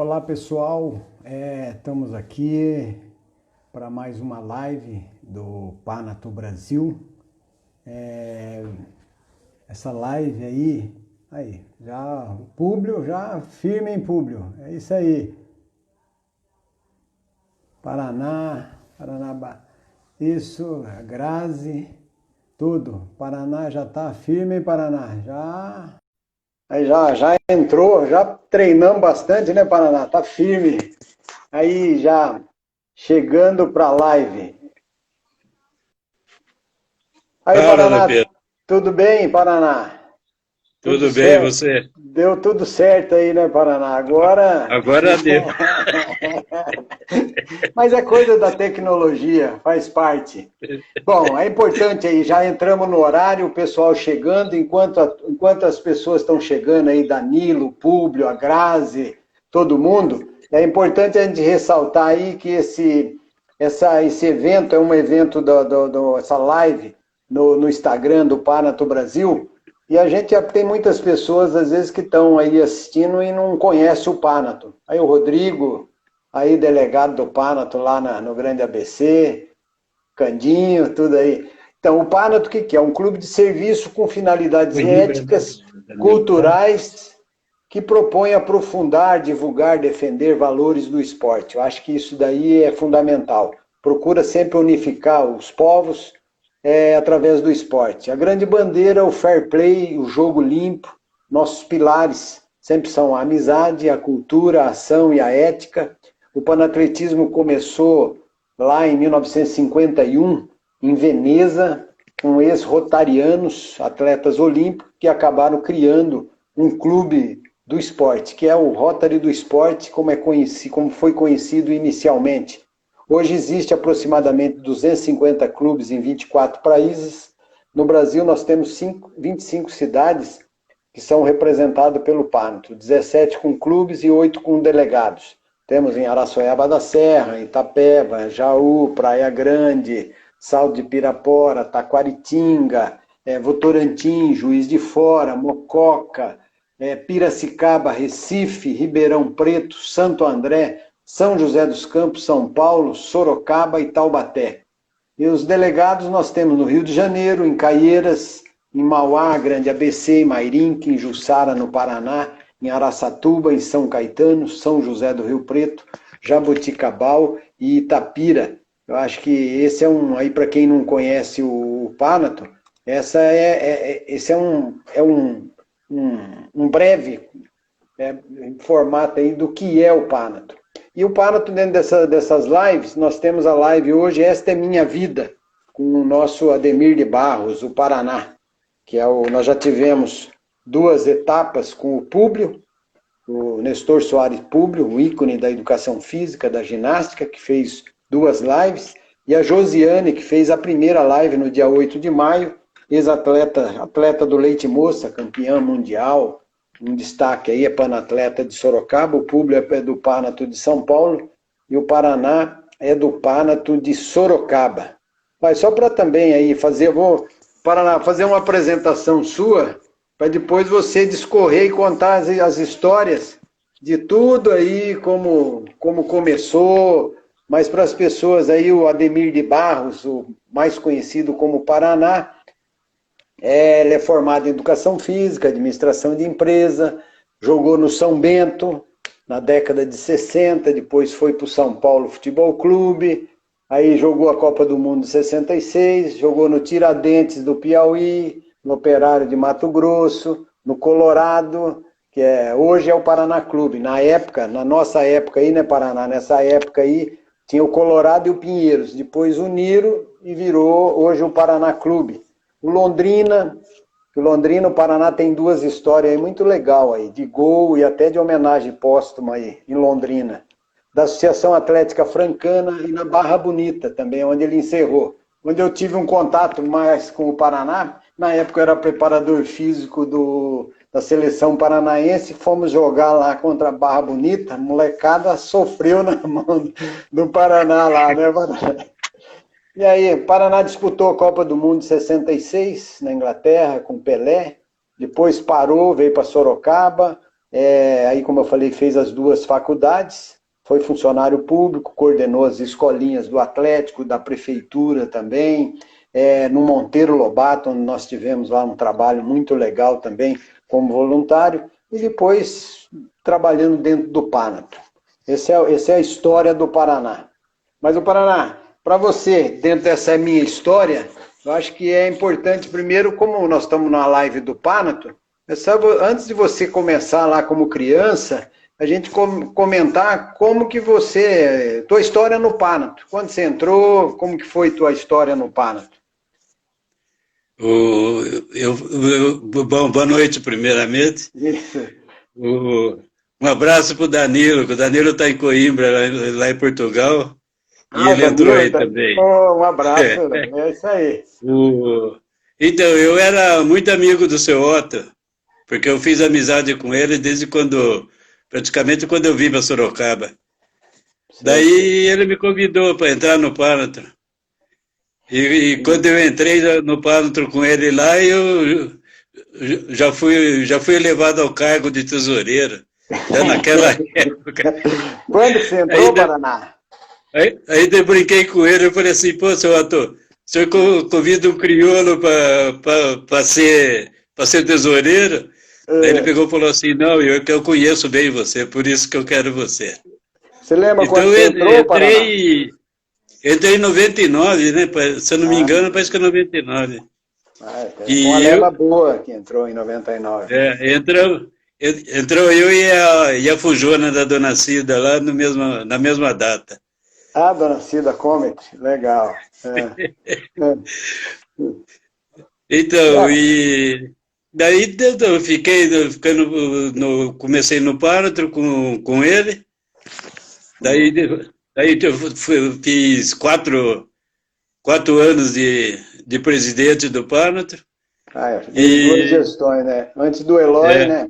Olá pessoal, estamos aqui para mais uma live do Panato Brasil. Essa live aí, já o Públio, já firme em Públio, é isso aí. Paraná, isso, a Grazi, tudo. Paraná já está firme em Paraná, já. Aí já entrou, já treinamos bastante, né, Paraná? Tá firme. Aí já chegando para a live. Aí, Fala, meu Paraná, Pedro. tudo bem, Paraná? Tudo Tudo bem, e certo? você? Deu tudo certo aí, né, Paraná? Agora. Agora deu. Mas é coisa da tecnologia, faz parte. Bom, é importante aí, já entramos no horário, o pessoal chegando, enquanto as pessoas estão chegando aí, Danilo, Públio, a Grazi, todo mundo, é importante a gente ressaltar aí que esse evento é um evento, essa live no Instagram do Panato Brasil, e a gente tem muitas pessoas, às vezes, que estão aí assistindo e não conhecem o Panato. Aí o Rodrigo, aí delegado do Panato lá no Grande ABC, Candinho, tudo aí. Então, o Panato, o que que é? Um clube de serviço com finalidades éticas, culturais, que propõe aprofundar, divulgar, defender valores do esporte. Eu acho que isso daí é fundamental. Procura sempre unificar os povos através do esporte. A grande bandeira é o fair play, o jogo limpo. Nossos pilares sempre são a amizade, a cultura, a ação e a ética. O panatletismo começou lá em 1951, em Veneza, com ex-rotarianos, atletas olímpicos, que acabaram criando um clube do esporte, que é o Rotary do Esporte, como foi conhecido inicialmente. Hoje existe aproximadamente 250 clubes em 24 países. No Brasil nós temos 25 cidades que são representadas pelo Panato, 17 com clubes e 8 com delegados. Temos em Araçoiaba da Serra, Itapeva, Jaú, Praia Grande, Salto de Pirapora, Taquaritinga, Votorantim, Juiz de Fora, Mococa, Piracicaba, Recife, Ribeirão Preto, Santo André, São José dos Campos, São Paulo, Sorocaba e Taubaté. E os delegados nós temos no Rio de Janeiro, em Caieiras, em Mauá, Grande ABC, em Mairinque, em Jussara, no Paraná, em Araçatuba, em São Caetano, São José do Rio Preto, Jaboticabal e Itapira. Eu acho que esse é aí para quem não conhece o Panato, esse é um breve formato aí do que é o Panato. E o Panato, dentro dessas lives, nós temos a live hoje, Esta é Minha Vida, com o nosso Ademir de Barros, o Paraná, que nós já tivemos 2 etapas com o Públio, o Nestor Soares Públio, o ícone da educação física, da ginástica, que fez 2 lives, e a Josiane, que fez a primeira live no dia 8 de maio, atleta do Leite Moça, campeã mundial, um destaque aí é panatleta de Sorocaba, o Públio é do Panato de São Paulo, e o Paraná é do Panato de Sorocaba. Mas só para também aí Paraná, fazer uma apresentação sua, para depois você discorrer e contar as histórias de tudo aí, como começou, mas para as pessoas aí, o Ademir de Barros, o mais conhecido como Paraná, ele é formado em Educação Física, Administração de Empresa, jogou no São Bento na década de 60, depois foi para o São Paulo Futebol Clube, aí jogou a Copa do Mundo de 66, jogou no Tiradentes do Piauí, no Operário de Mato Grosso, no Colorado, que hoje é o Paraná Clube. Na nossa época aí, né, Paraná? Nessa época aí, tinha o Colorado e o Pinheiros. Depois uniram e virou hoje o Paraná Clube. O Londrina, o Paraná tem 2 histórias aí muito legal aí, de gol e até de homenagem póstuma aí, em Londrina. Da Associação Atlética Francana e na Barra Bonita também, onde ele encerrou. Onde eu tive um contato mais com o Paraná, na época eu era preparador físico da seleção paranaense, fomos jogar lá contra a Barra Bonita, a molecada sofreu na mão do Paraná lá, né, Paraná? E aí, o Paraná disputou a Copa do Mundo de 66, na Inglaterra, com Pelé, depois parou, veio para Sorocaba, Aí, como eu falei, fez as 2 faculdades, foi funcionário público, coordenou as escolinhas do Atlético, da Prefeitura também, no Monteiro Lobato, onde nós tivemos lá um trabalho muito legal também como voluntário, e depois trabalhando dentro do Panato. Essa é a história do Paraná. Mas o Paraná, para você, dentro dessa minha história, eu acho que é importante, primeiro, como nós estamos na live do Panato, antes de você começar lá como criança, a gente comentar como que tua história no Panato. Quando você entrou, como que foi tua história no Panato? Bom, boa noite, primeiramente. Um abraço para o Danilo, que o Danilo está em Coimbra, lá em Portugal, e ele entrou aí também. Um abraço, é isso aí. Então, eu era muito amigo do seu Otto, porque eu fiz amizade com ele praticamente quando eu vim para Sorocaba. Sim. Daí ele me convidou para entrar no Panato. E quando eu entrei no Panato com ele lá, eu já fui elevado ao cargo de tesoureiro, já naquela época. Quando você entrou, Paraná? Aí eu brinquei com ele, eu falei assim, pô, seu ator, o senhor convida um crioulo para ser tesoureiro? Aí ele pegou e falou assim, não, eu conheço bem você, por isso que eu quero você. Você lembra então, quando você entrou, Paraná? Entrei em 99, né? Se eu não me engano, parece que é 99. Uma leva boa que entrou em 99. Entrou eu e a Fujona da Dona Cida lá na mesma data. Ah, Dona Cida Comet, legal. Então, e daí eu comecei no Panato com ele, daí eu fiz 4 anos de presidente do Panato. Fiz 2 gestões, né? Antes do Eloy, né?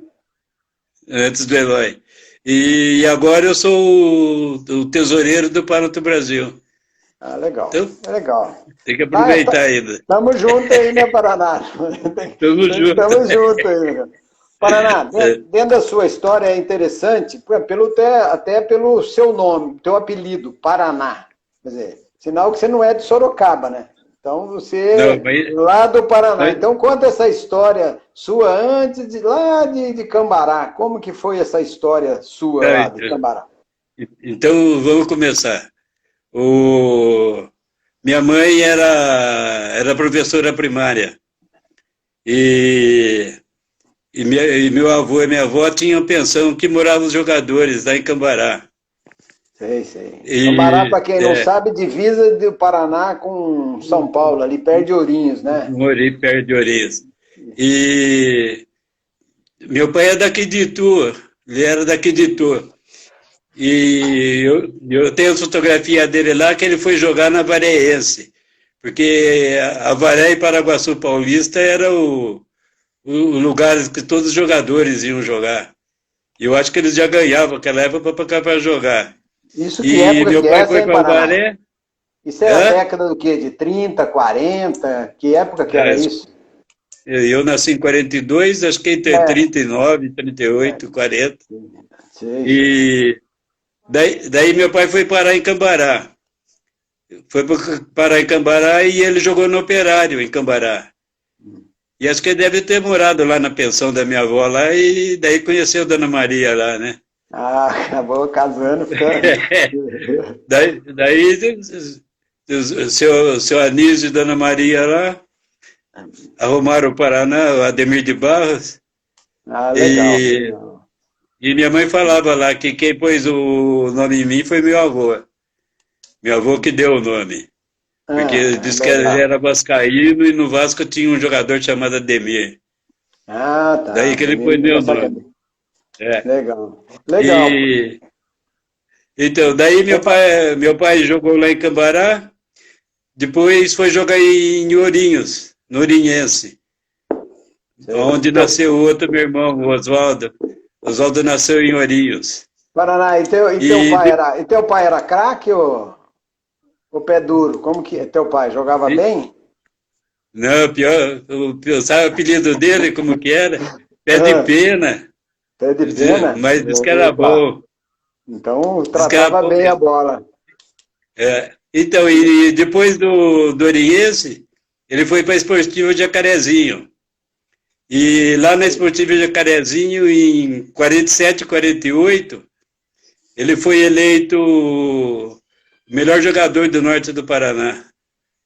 Antes do Eloy. E agora eu sou o tesoureiro do Panato Brasil. Ah, legal. Então, legal. Tem que aproveitar ainda. Tamo junto aí, né, Paraná? Tamo junto aí, né? Paraná, dentro da sua história é interessante, até pelo seu nome, teu apelido, Paraná. Quer dizer, sinal que você não é de Sorocaba, né? Então você lá do Paraná. Então conta essa história sua antes lá de Cambará. Como que foi essa história sua lá de Cambará? Então vamos começar. Minha mãe era professora primária. E meu avô e minha avó tinham pensão que moravam os jogadores lá em Cambará. Sei. Cambará, para quem não sabe, divisa do Paraná com São Paulo, ali perto de Ourinhos, né? Morei perto de Ourinhos. E meu pai é daqui de Itu, ele era daqui de Itu. E eu tenho a fotografia dele lá, que ele foi jogar na Vareense, porque a Varé e Paraguaçu Paulista era o lugar que todos os jogadores iam jogar. E eu acho que eles já ganhavam aquela época para jogar. Isso que época meu que pai essa, foi para Varé. Isso era a década do quê? De 30, 40? Que época que era isso? Eu nasci em 42, acho que entre 39, 38, 40. E daí meu pai foi parar em Cambará. Foi parar em Cambará e ele jogou no Operário em Cambará. E acho que ele deve ter morado lá na pensão da minha avó lá e daí conheceu a Dona Maria lá, né? Ah, acabou casando, ficando. daí seu Anísio e Dona Maria lá arrumaram o Paraná, o Ademir de Barros. Ah, legal. E minha mãe falava lá que quem pôs o nome em mim foi meu avô. Meu avô que deu o nome. Porque disse que ele era vascaíno e no Vasco tinha um jogador chamado Ademir. Ah, tá. Daí que ele pôs meu nome. Legal. Então, daí meu pai jogou lá em Cambará, depois foi jogar em Ourinhos, no Ourinhense, onde nasceu o outro meu irmão, o Oswaldo. Oswaldo nasceu em Ourinhos. Paraná, e teu pai era craque ou pé duro? Como que teu pai jogava bem? Não, pior, sabe o apelido dele, como que era? Pé de pena. Pé de pena? Mas diz que era bom. Então, tratava bem a bola. Então, e depois do Oriense, ele foi para a Esportiva Jacarezinho. E lá na Esportiva Jacarezinho, em 47, 48, ele foi eleito o melhor jogador do norte do Paraná.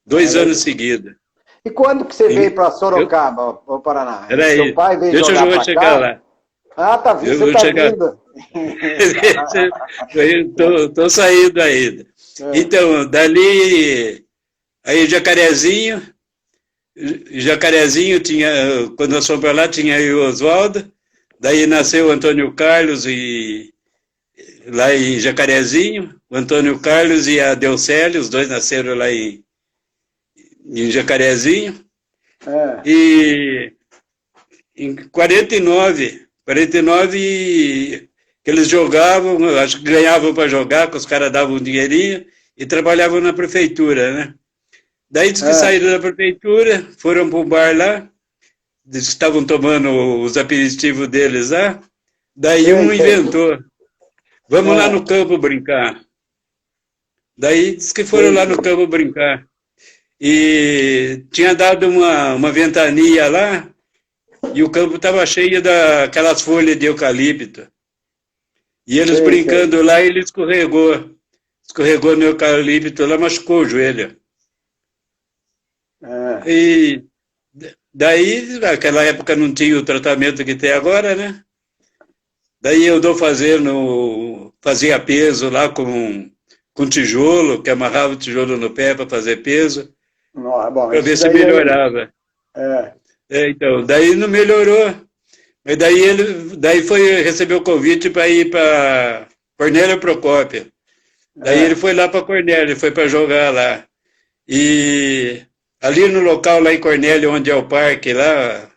2 anos seguidos. E quando que você veio para Sorocaba, o Paraná? Seu pai veio deixa jogar eu chegar lá. Ah, tá vindo, você tá vindo. Estou saindo ainda. Então, dali, aí Jacarezinho tinha, quando nós fomos para lá, tinha aí o Oswaldo, daí nasceu o Antônio Carlos lá em Jacarezinho, o Antônio Carlos e a Delcélio, os dois nasceram lá em Jacarezinho. E em 49 que eles jogavam, acho que ganhavam para jogar, que os caras davam um dinheirinho e trabalhavam na prefeitura, né? Daí diz que saíram da prefeitura, foram para um bar lá, diz que estavam tomando os aperitivos deles lá, daí um inventou, vamos lá no campo brincar. Daí diz que foram lá no campo brincar. E tinha dado uma ventania lá, e o campo estava cheio daquelas folhas de eucalipto. E eles brincando lá, ele escorregou no eucalipto lá, machucou o joelho. E daí, naquela época não tinha o tratamento que tem agora, né? Daí eu fazia peso lá com tijolo, que amarrava o tijolo no pé para fazer peso, para ver se melhorava. Então, daí não melhorou. Mas daí recebeu o convite para ir para Cornélio Procópio. Daí ele foi lá para Cornélio, foi para jogar lá. E ali no local, lá em Cornélio, onde é o parque, lá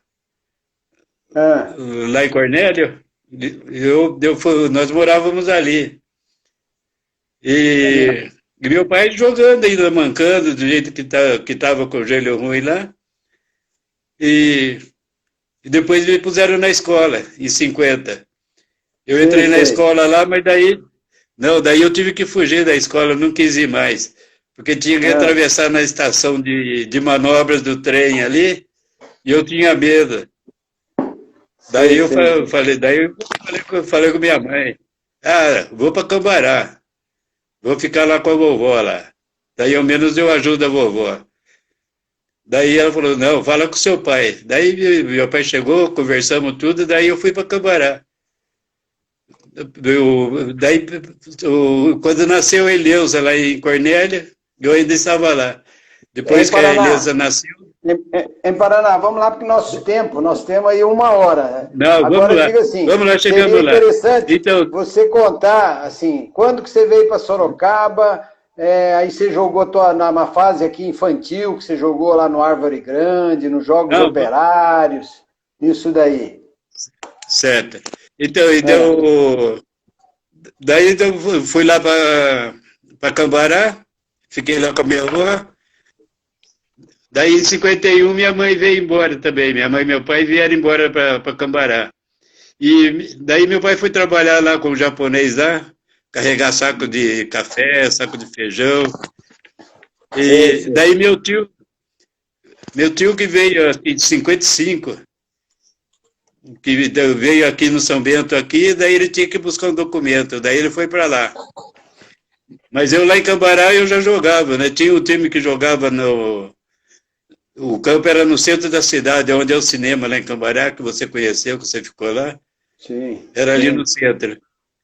em Cornélio, nós morávamos ali. E meu pai jogando ainda, mancando, do jeito que estava com o joelho ruim lá. E depois me puseram na escola, em 50. Eu entrei na escola lá, mas daí eu tive que fugir da escola, não quis ir mais, porque tinha que atravessar na estação de manobras do trem ali, e eu tinha medo. Daí eu falei com minha mãe, vou para Cambará, vou ficar lá com a vovó lá, daí ao menos eu ajudo a vovó. Daí ela falou, não, fala com seu pai. Daí meu pai chegou, conversamos tudo, daí eu fui para Cambará. Daí, quando nasceu a Eleusa lá em Cornélia, eu ainda estava lá. Depois que a Eleusa nasceu... Em Paraná, vamos lá, porque nós temos aí 1 hora. Não, agora, diga assim, vamos lá, chegando lá. Seria interessante você contar, assim, quando que você veio para Sorocaba... aí você jogou numa fase aqui infantil, que você jogou lá no Árvore Grande, nos Jogos Operários, isso daí. Certo. Então, daí eu fui lá para Cambará, fiquei lá com a minha avó. Daí em 51 minha mãe veio embora também, minha mãe e meu pai vieram embora para Cambará. E daí meu pai foi trabalhar lá com o japonês lá, carregar saco de café, saco de feijão. E daí meu tio que veio aqui de 55, que veio aqui no São Bento, daí ele tinha que buscar um documento, daí ele foi para lá. Mas eu lá em Cambará eu já jogava, né? Tinha um time que jogava o campo era no centro da cidade, onde é o cinema lá em Cambará, que você conheceu, que você ficou lá. Sim. Era ali no centro.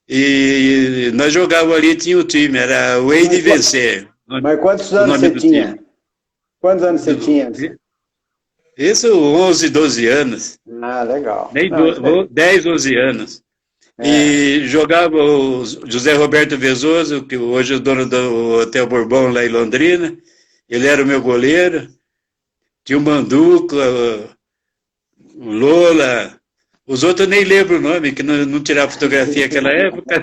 E nós jogávamos ali, tinha o time, era o Wade Vencer. Mas quantos anos você tinha? Quantos anos você tinha? Isso, 11, 12 anos. Legal. Nem 10, 11 anos. E jogava o José Roberto Vezoso, que hoje é o dono do Hotel Bourbon lá em Londrina. Ele era o meu goleiro. Tinha o Manduca, o Lola... Os outros eu nem lembro o nome, que não tirava fotografia naquela época.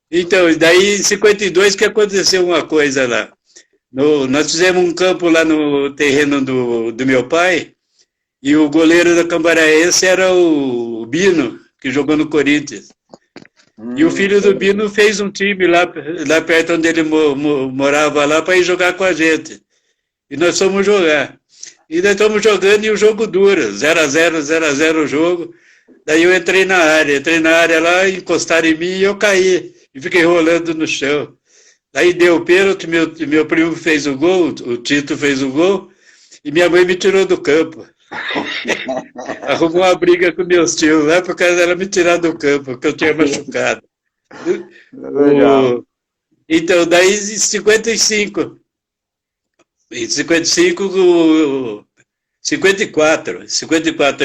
Então, daí em 52 que aconteceu uma coisa lá. Nós fizemos um campo lá no terreno do meu pai, E o goleiro da Cambaraense era o Bino, que jogou no Corinthians. E o filho do Bino fez um time lá perto onde ele morava lá para ir jogar com a gente. E nós fomos jogar. E nós estamos jogando e o jogo dura, 0-0, 0-0 o jogo. Daí eu entrei na área lá, encostaram em mim e eu caí. E fiquei rolando no chão. Daí deu o pênalti, meu primo fez o gol, o Tito fez o gol, e minha mãe me tirou do campo. Arrumou uma briga com meus tios lá por causa dela me tirar do campo, porque eu tinha machucado. Então, daí em 55, 54,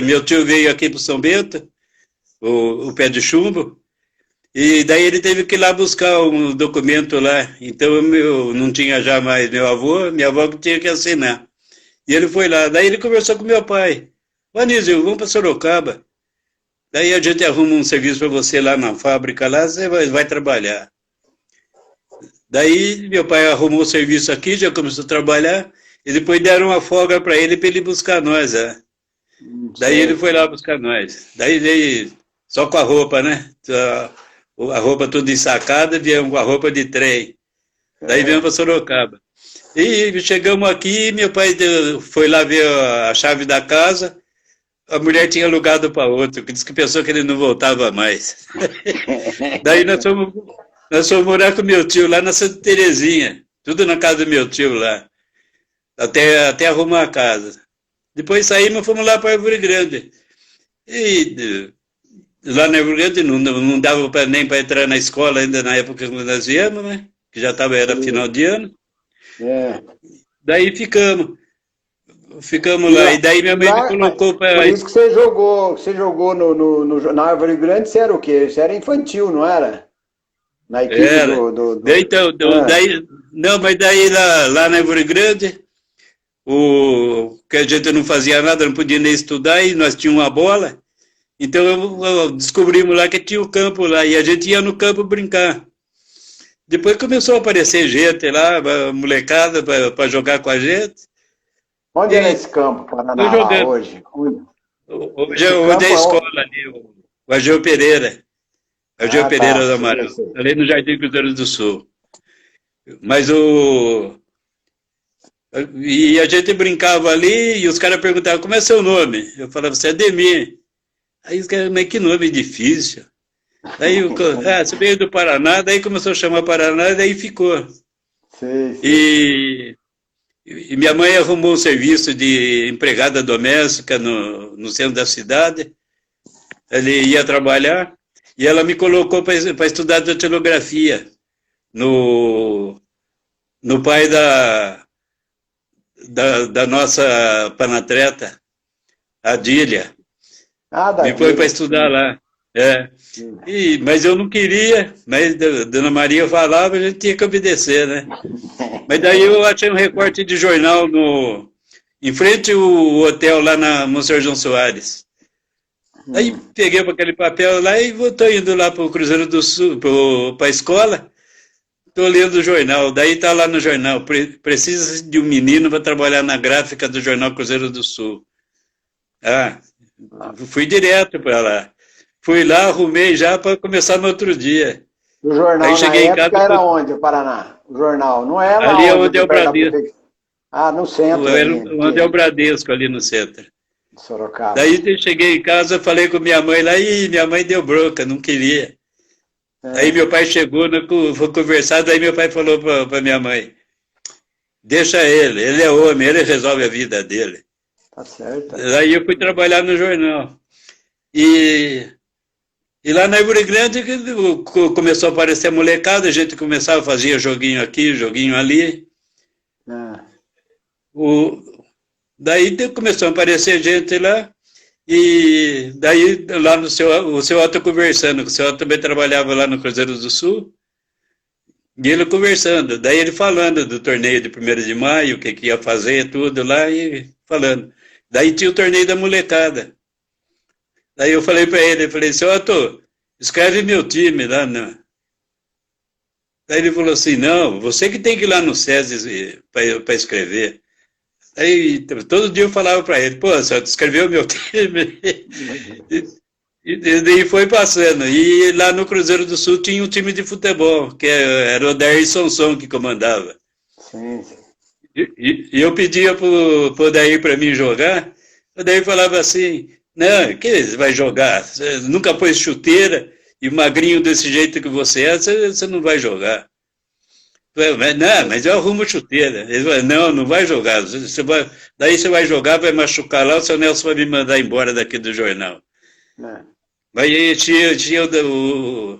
meu tio veio aqui para São Bento, o Pé de Chumbo, e daí ele teve que ir lá buscar um documento lá. Então, eu não tinha já mais meu avô, minha avó que tinha que assinar. E ele foi lá, daí ele conversou com meu pai. Anísio, vamos para Sorocaba. Daí a gente arruma um serviço para você lá na fábrica, lá você vai trabalhar. Daí meu pai arrumou o serviço aqui, já começou a trabalhar, e depois deram uma folga para ele buscar nós. Daí ele foi lá buscar nós. Daí veio só com a roupa, né? A roupa toda ensacada, viemos com a roupa de trem. Daí viemos para Sorocaba. E chegamos aqui, meu pai foi lá ver a chave da casa, a mulher tinha alugado para outro, que disse que pensou que ele não voltava mais. Daí nós fomos morar com meu tio lá na Santa Terezinha, tudo na casa do meu tio lá, até arrumar a casa. Depois saímos e fomos lá para Árvore Grande. E lá na Árvore Grande não dava nem para entrar na escola ainda na época que nós viemos, né? Que já era final de ano. Daí ficamos lá, e daí minha mãe me colocou para... Por isso que você jogou na Árvore Grande, você era o quê? Você era infantil, não era? Na equipe mas daí lá na Árvore Grande, que a gente não fazia nada, não podia nem estudar, e nós tínhamos uma bola, então descobrimos lá que tinha o campo lá, e a gente ia no campo brincar. Depois começou a aparecer gente lá, molecada, para jogar com a gente. Onde é esse campo, Paraná, hoje? Hoje é a escola ali, o Ageu Pereira. Ageu Pereira do Amaral, ali no Jardim Cruzeiro do Sul. Mas e a gente brincava ali, e os caras perguntavam, como é seu nome? Eu falava, você é Ademir. Aí os caras, mas que nome difícil. Daí você veio do Paraná, daí começou a chamar Paraná, e daí ficou. Sim. E minha mãe arrumou um serviço de empregada doméstica no centro da cidade. Ele ia trabalhar, e ela me colocou para estudar datilografia no pai da nossa panatreta, a Dília. Me foi para estudar lá. Mas eu não queria, mas Dona Maria falava, a gente tinha que obedecer, né? Mas daí eu achei um recorte de jornal em frente ao hotel lá na Monsenhor João Soares. Aí peguei aquele papel lá e estou indo lá para o Cruzeiro do Sul, para a escola, estou lendo o jornal. Daí está lá no jornal, precisa de um menino para trabalhar na gráfica do jornal Cruzeiro do Sul. Fui direto para lá. Fui lá, arrumei já para começar no outro dia. O jornal aí cheguei em casa, era onde, o Paraná? O jornal, não era ali onde é o Bradesco. No centro. Onde é o Bradesco, ali no centro. Sorocaba. Daí eu cheguei em casa, falei com minha mãe lá, e minha mãe deu bronca, não queria. Aí meu pai chegou, foi conversar, daí meu pai falou para minha mãe, deixa ele é homem, ele resolve a vida dele. Tá certo. Daí eu fui trabalhar no jornal. E lá na Árvore Grande começou a aparecer a molecada, a gente começava a fazer joguinho aqui, joguinho ali. Daí começou a aparecer gente lá, e daí lá o seu Otto conversando, o seu Otto também trabalhava lá no Cruzeiro do Sul, e ele conversando, daí ele falando do torneio de 1º de maio, o que ia fazer, tudo lá, e falando. Daí tinha o torneio da molecada. Daí eu falei para ele, seu Otto, escreve meu time lá, né? Daí ele falou assim, não, você que tem que ir lá no SESI para escrever. Aí todo dia eu falava para ele, pô, você escreveu meu time. E daí foi passando. E lá no Cruzeiro do Sul tinha um time de futebol, que era o Daí Sonson que comandava. Sim. E eu pedia pro Daí para mim jogar, o Daí falava assim, não, que você vai jogar? Você nunca pôs chuteira e magrinho desse jeito que você é, você não vai jogar. Não, mas eu arrumo chuteira. Ele falou, não vai jogar. Daí você vai jogar, vai machucar lá, o seu Nelson vai me mandar embora daqui do jornal. Mas aí tinha o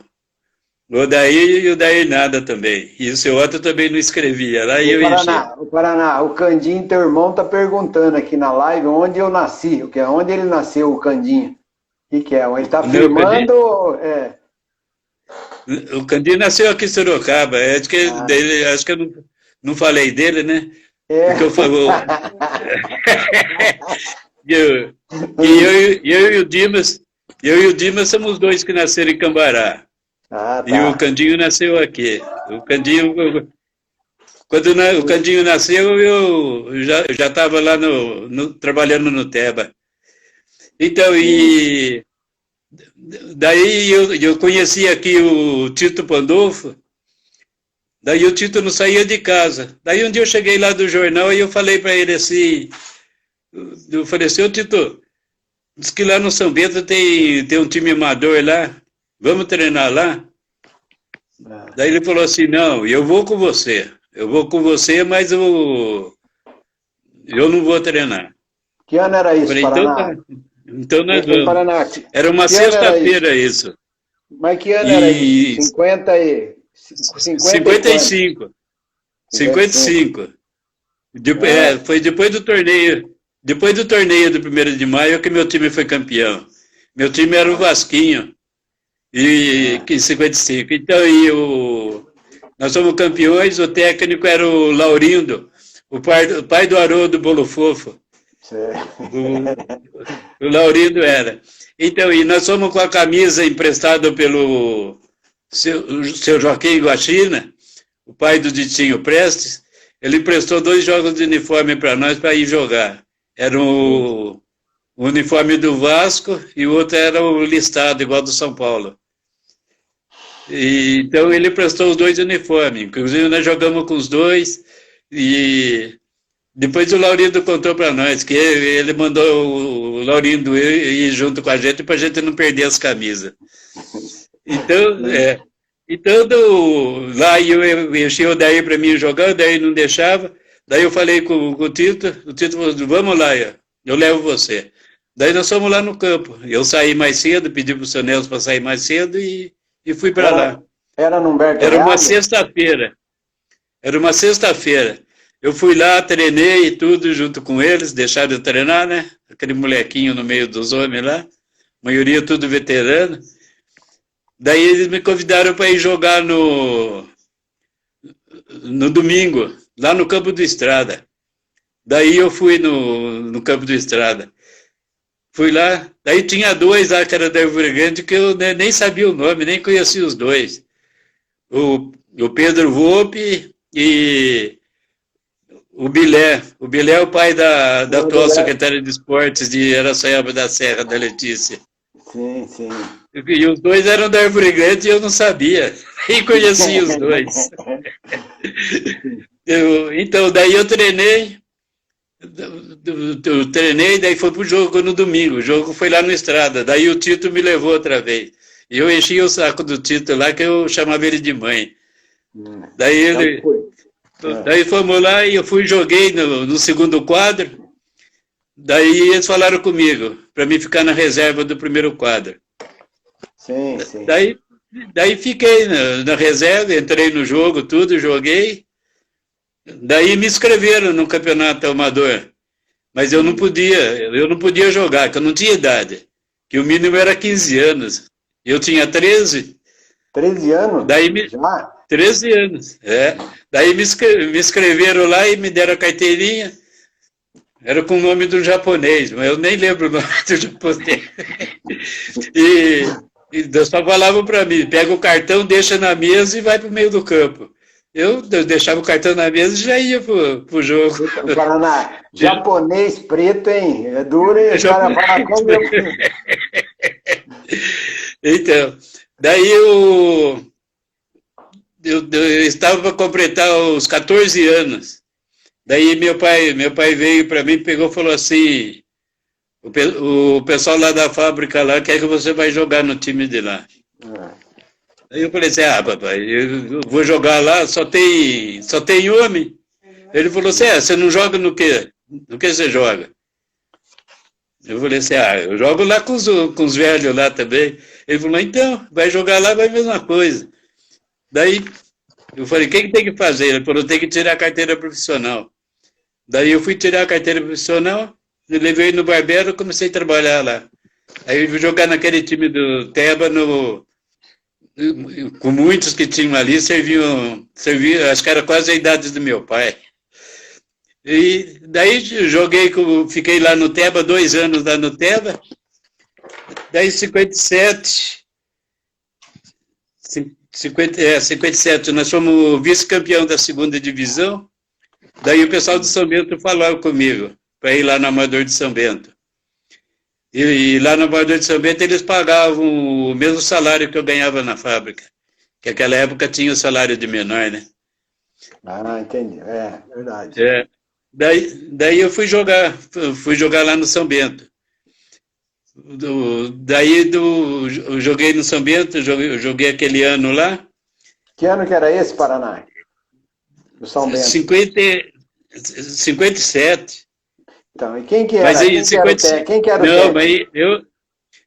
Odair e o Daí nada também. E o seu Otto também não escrevia. Lá o Paraná, o Candinho, teu irmão, tá perguntando aqui na live onde eu nasci. Onde ele nasceu, o Candinho? O que é? Ele tá filmando? O Candinho nasceu aqui em Sorocaba. Acho que eu não falei dele, né? Porque eu falo. eu e o Dimas. Eu e o Dimas somos dois que nasceram em Cambará. Tá. E o Candinho nasceu aqui. Quando o Candinho nasceu, eu já estava lá trabalhando no Teba. Então, daí eu conheci aqui o Tito Pandolfo, daí o Tito não saía de casa. Daí um dia eu cheguei lá do jornal e eu falei para ele assim, eu falei assim, ô Tito, diz que lá no São Bento tem um time amador lá, vamos treinar lá? Daí ele falou assim, não, eu vou com você, mas eu não vou treinar. Que ano era isso, falei, Paraná? Então nós vamos. Paraná. Era uma sexta-feira isso. Mas que ano era isso? 55. 55. Foi depois do torneio. Depois do torneio do 1º de maio que meu time foi campeão. Meu time era o Vasquinho. Em 55. Então, nós somos campeões, o técnico era o Laurindo, o pai do Haroldo Bolo Fofo. O Laurindo era. Então, e nós fomos com a camisa emprestada pelo seu Joaquim Guachina, o pai do Ditinho Prestes. Ele emprestou 2 jogos de uniforme para nós para ir jogar. Era o uniforme do Vasco e o outro era o listado, igual do São Paulo. Então ele prestou os 2 uniformes. Inclusive nós jogamos com os 2 e depois o Laurindo contou para nós que ele mandou o Laurindo ir junto com a gente para a gente não perder as camisas. Então, lá eu enchi o Daí para mim jogar, o Daí não deixava. Daí eu falei com o Tito falou, vamos lá, eu levo você. Daí nós fomos lá no campo. Eu saí mais cedo, pedi para o seu Nelson para sair mais cedo e fui para lá. Era no Humberto Era uma sexta-feira. Eu fui lá, treinei e tudo junto com eles, deixaram eu treinar, né? Aquele molequinho no meio dos homens lá, maioria tudo veterano. Daí eles me convidaram para ir jogar no domingo, lá no Campo do Estrada. Daí eu fui no Campo do Estrada. Fui lá, daí tinha 2 lá que era da Árvore Grande que eu nem sabia o nome, nem conhecia os 2. O Pedro Volpe e o Bilé. O Bilé é o pai da atual secretária de Esportes de Araçaiaba da Serra, da Letícia. Sim. E os 2 eram da Árvore Grande e eu não sabia, nem conhecia os 2. Então, daí eu treinei, daí foi pro jogo no domingo, o jogo foi lá no Estrada, daí o Tito me levou outra vez. E eu enchi o saco do Tito lá, que eu chamava ele de mãe. Daí fomos lá e eu joguei no segundo quadro, daí eles falaram comigo, para mim ficar na reserva do primeiro quadro. Sim. Daí fiquei na reserva, entrei no jogo, tudo, joguei. Daí me inscreveram no campeonato amador, mas eu não podia jogar, porque eu não tinha idade, que o mínimo era 15 anos. Eu tinha 13. 13 anos? Daí 13 anos, Daí me inscreveram lá e me deram a carteirinha. Era com o nome do japonês, mas eu nem lembro o nome do japonês. E Deus só falava para mim, pega o cartão, deixa na mesa e vai para o meio do campo. eu deixava o cartão na mesa e já ia pro jogo. Paraná, japonês preto, hein? É duro, hein? O cara fala como eu... Então, daí eu estava para completar os 14 anos. Daí meu pai veio para mim, pegou e falou assim, o pessoal lá da fábrica lá quer que você vai jogar no time de lá. Aí eu falei assim, papai, eu vou jogar lá, só tem homem. Ele falou assim, você não joga no quê? No que você joga? Eu falei assim, eu jogo lá com os velhos lá também. Ele falou, então, vai jogar lá, vai a mesma coisa. Daí eu falei, o que tem que fazer? Ele falou, tem que tirar a carteira profissional. Daí eu fui tirar a carteira profissional, levei no barbeiro e comecei a trabalhar lá. Aí eu fui jogar naquele time do Teba, com muitos que tinham ali, serviam, acho que era quase a idade do meu pai. E daí fiquei lá no Teba, 2 anos lá no Teba. Daí em 57, nós fomos vice-campeão da 2ª divisão. Daí o pessoal de São Bento falou comigo para ir lá no Amador de São Bento. E lá no Amador de São Bento eles pagavam o mesmo salário que eu ganhava na fábrica, que naquela época tinha o salário de menor, né? Entendi. Verdade. Daí eu fui jogar lá no São Bento. Eu joguei no São Bento, joguei aquele ano lá. Que ano que era esse, Paraná? No São Bento? 57. Então, e quem que era? Mas Quem que era o técnico? Mas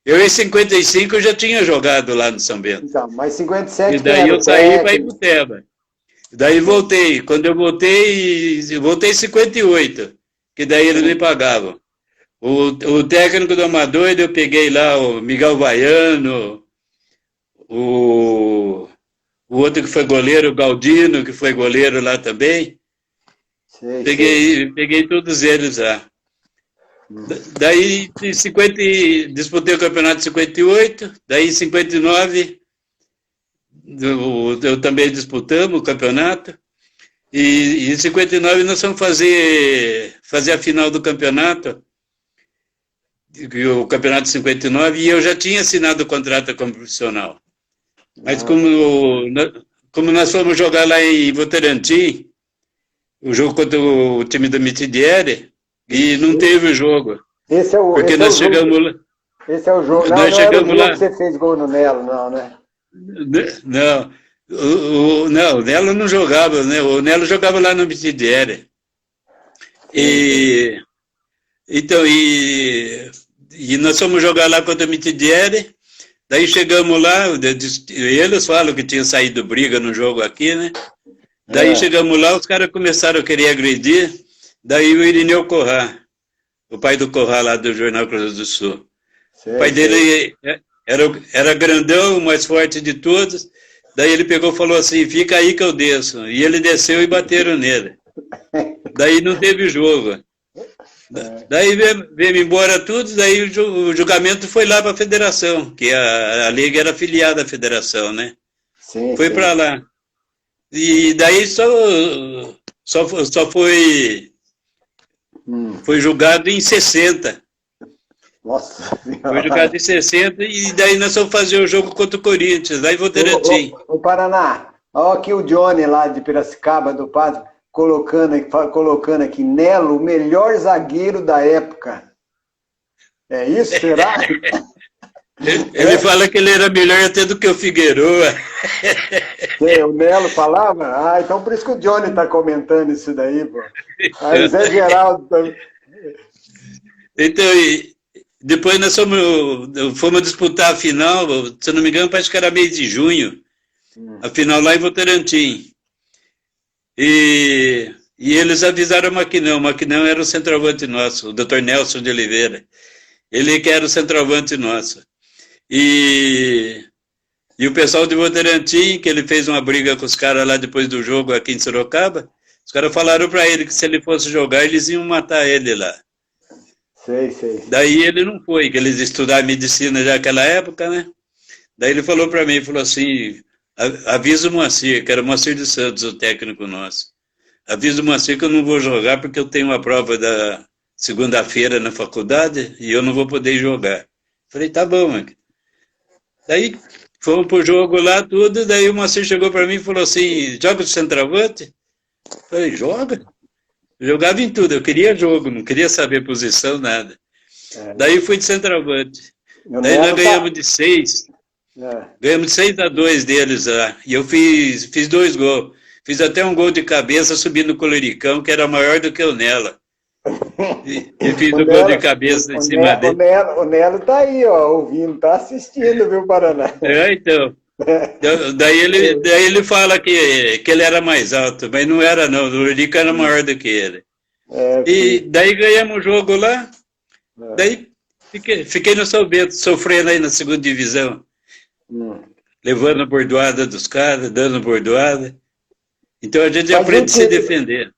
eu em 55 eu já tinha jogado lá no São Bento. Então, mas 57 e daí eu saí para ir pro Teba. Daí voltei. Quando eu voltei em 58, que daí eles me pagavam. O técnico do Amador, eu peguei lá o Miguel Baiano, o outro que foi goleiro, o Galdino, que foi goleiro lá também. Peguei todos eles lá. Daí, disputei o campeonato de 58, daí em 59, eu também disputamos o campeonato, e em 59 nós fomos fazer a final do campeonato, o campeonato de 59, e eu já tinha assinado o contrato como profissional. Mas como nós fomos jogar lá em Votorantim, o jogo contra o time do Mitidieri, e não teve o jogo. Esse é o chegamos lá. Esse é o jogo. Nós chegamos lá. Que você fez gol no Nelo, não, né? Não. O Nelo não jogava, né? O Nelo jogava lá no Mitidieri. E nós fomos jogar lá contra o Mitidieri, daí chegamos lá, eles falam que tinha saído briga no jogo aqui, né? Daí chegamos lá, os caras começaram a querer agredir, daí o Irineu Corrá, o pai do Corrá lá do Jornal Cruz do Sul. O pai dele era grandão, o mais forte de todos, daí ele pegou e falou assim, fica aí que eu desço. E ele desceu e bateram nele. Daí não teve jogo. Daí veio embora tudo, daí o julgamento foi lá para a federação, que a liga era afiliada à federação, né? Foi para lá. E daí só foi julgado em 60. Nossa. Foi julgado em 60 e daí nós fomos fazer o jogo contra o Corinthians, lá em Votorantim. O Paraná, olha aqui o Johnny lá de Piracicaba, do Padre, colocando aqui, Nelo, o melhor zagueiro da época. É isso, será? Ele fala que ele era melhor até do que o Figueroa. O Nelo falava? Então por isso que o Johnny está comentando isso daí, pô. Aí Zé Geraldo também. Então, depois nós fomos disputar a final, se não me engano, parece que era mês de junho, a final lá em Votorantim. E eles avisaram o Maquinão era o centroavante nosso, o Dr. Nelson de Oliveira. Ele que era o centroavante nosso. E o pessoal de Votorantim, que ele fez uma briga com os caras lá depois do jogo aqui em Sorocaba, os caras falaram para ele que se ele fosse jogar, eles iam matar ele lá. Sei. Daí ele não foi, que eles estudaram medicina já naquela época, né? Daí ele falou para mim, falou assim, avisa o Moacir, que era o Moacir dos Santos, o técnico nosso. Avisa o Moacir que eu não vou jogar porque eu tenho uma prova da segunda-feira na faculdade e eu não vou poder jogar. Falei, tá bom, mano. Daí fomos pro jogo lá, tudo, daí o Moacir chegou para mim e falou assim, joga de centroavante? Falei, joga? Eu jogava em tudo, eu queria jogo, não queria saber posição, nada. Daí fui de centroavante. Daí nós ganhamos de 6. Ganhamos de 6-2 deles lá. E eu fiz 2 gols. Fiz até um gol de cabeça subindo o Coloricão, que era maior do que o Nela. E fiz o gol de cabeça em cima dele. O Nelo tá aí, ó, ouvindo, tá assistindo, viu, Paraná? Então. Daí ele fala que ele era mais alto, mas não era não, o Lurica era maior do que ele. E daí ganhamos o jogo lá, daí fiquei no São Bento, sofrendo aí na segunda divisão, levando a bordoada dos caras, dando bordoada. Então a gente aprende a se defender.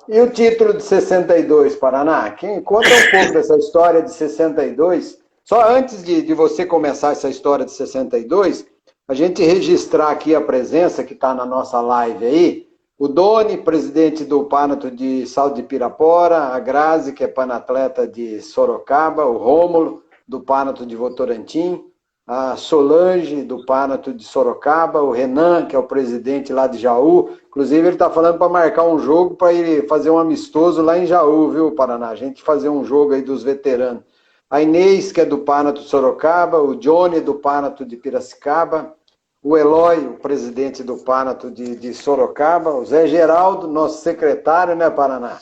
E o título de 62, Paraná? Conta um pouco dessa história de 62. Só antes de você começar essa história de 62, a gente registrar aqui a presença que está na nossa live aí, o Doni, presidente do Panato de Salto de Pirapora, a Grazi, que é panatleta de Sorocaba, o Rômulo, do Panato de Votorantim, a Solange, do Panato de Sorocaba, o Renan, que é o presidente lá de Jaú. Inclusive, ele está falando para marcar um jogo para ele fazer um amistoso lá em Jaú, viu, Paraná? A gente fazer um jogo aí dos veteranos. A Inês, que é do Panato de Sorocaba, o Johnny, do Panato de Piracicaba, o Eloy, o presidente do Panato de Sorocaba, o Zé Geraldo, nosso secretário, né, Paraná?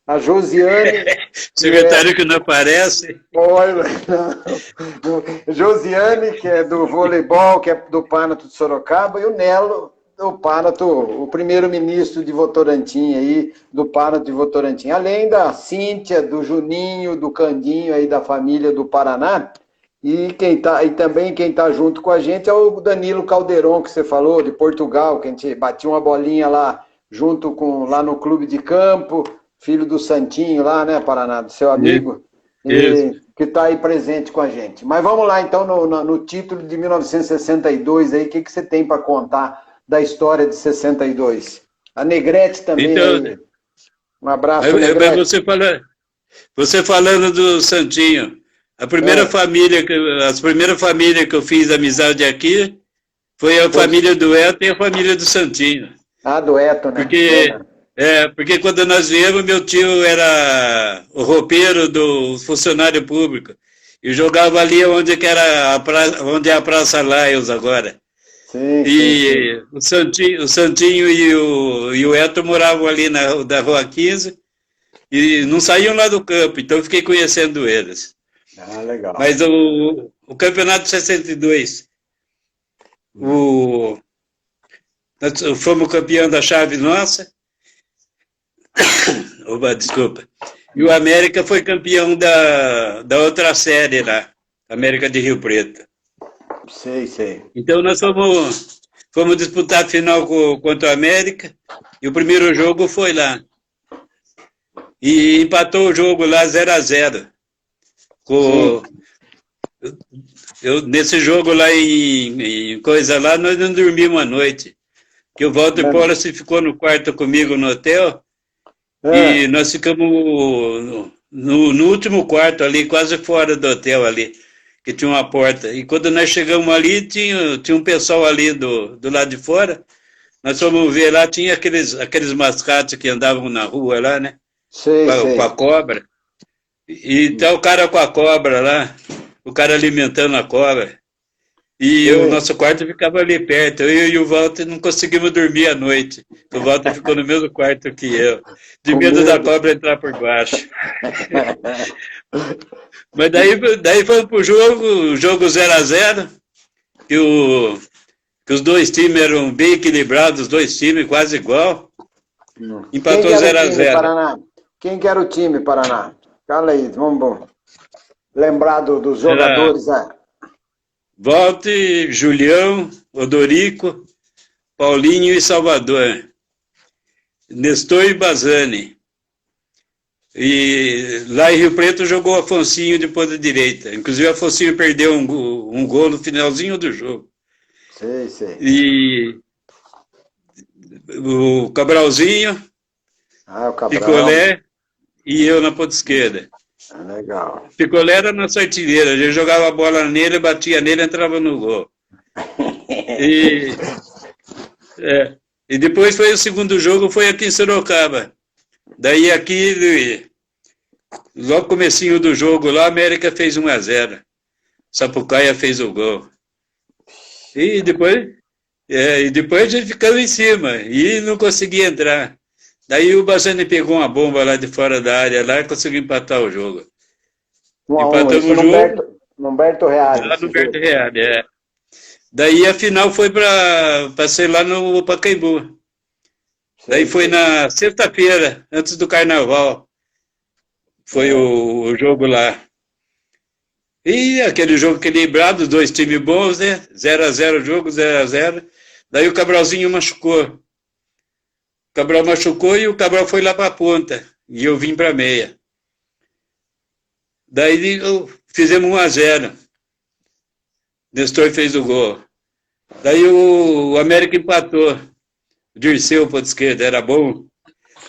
A Josiane... secretário que não aparece. Olha, Josiane, que é do voleibol, que é do Panato de Sorocaba, e o Nelo, do Panato, o primeiro-ministro de Votorantim aí, do Panato de Votorantim. Além da Cíntia, do Juninho, do Candinho aí da família do Paraná. E também quem está junto com a gente é o Danilo Calderon, que você falou, de Portugal, que a gente batia uma bolinha lá junto lá no clube de campo, filho do Santinho lá, né, Paraná, do seu amigo, que está aí presente com a gente. Mas vamos lá, então, no título de 1962, aí, o que você tem para contar da história de 62? A Negrete também. Então, aí. Um abraço, Negrete. Você falando do Santinho, as primeiras famílias que eu fiz amizade aqui foi a família do Eto e a família do Santinho. Ah, do Eto, né? Porque quando nós viemos, meu tio era o roupeiro do funcionário público. E jogava ali onde é a Praça Laios agora. Sim, e sim. O Santinho e o Eto moravam ali da Rua 15 e não saíam lá do campo, então eu fiquei conhecendo eles. Ah, legal. Mas o campeonato de 62, nós fomos campeão da chave nossa. Opa, desculpa. E o América foi campeão da outra série lá, América de Rio Preto. Sei. Então nós fomos disputar a final contra o América, e o primeiro jogo foi lá. E empatou o jogo lá 0-0. Nesse jogo lá em coisa lá, nós não dormimos a noite. Que o Walter Policy ficou no quarto comigo no hotel, e nós ficamos no último quarto ali, quase fora do hotel ali, que tinha uma porta. E quando nós chegamos ali, tinha um pessoal ali do lado de fora. Nós fomos ver lá, tinha aqueles mascates que andavam na rua lá, né? Com a cobra. E tá o cara com a cobra lá, o cara alimentando a cobra. E o nosso quarto ficava ali perto. Eu e o Walter não conseguimos dormir à noite. O Walter ficou no mesmo quarto que eu, de medo da cobra entrar por baixo. Mas daí fomos pro jogo 0-0, que os dois times eram bem equilibrados, os dois times quase igual. Empatou 0-0. Quem que era o time, Paraná? Fala aí, vamos lembrar dos jogadores. Walter, Julião, Odorico, Paulinho e Salvador. Nestor e Bazani. E lá em Rio Preto jogou o Afonsinho de ponta direita. Inclusive o Afonsinho perdeu um gol no finalzinho do jogo. Sei. o Cabralzinho, o Cabral. Picolé e eu na ponta esquerda. Legal. Picolé era nossa artilheira, a gente jogava a bola nele, batia nele e entrava no gol. E depois foi o segundo jogo, foi aqui em Sorocaba. Daí aqui, logo comecinho do jogo lá, a América fez 1-0. Sapucaia fez o gol. E depois a gente ficou em cima e não conseguia entrar. Daí o Bassani pegou uma bomba lá de fora da área lá e conseguiu empatar o jogo. Empatamos o jogo. Humberto Reale. Lá no Humberto Reale, Daí a final foi para ser lá no Pacaembu. Daí foi na sexta-feira, antes do Carnaval. Foi o jogo lá. E aquele jogo equilibrado, 2 times bons, né? 0-0 o jogo, 0-0. Daí o Cabralzinho machucou. O Cabral machucou e o Cabral foi lá para a ponta. E eu vim para a meia. Daí fizemos 1-0. Nestor fez o gol. Daí o América empatou. O Dirceu, ponta esquerda, era bom. O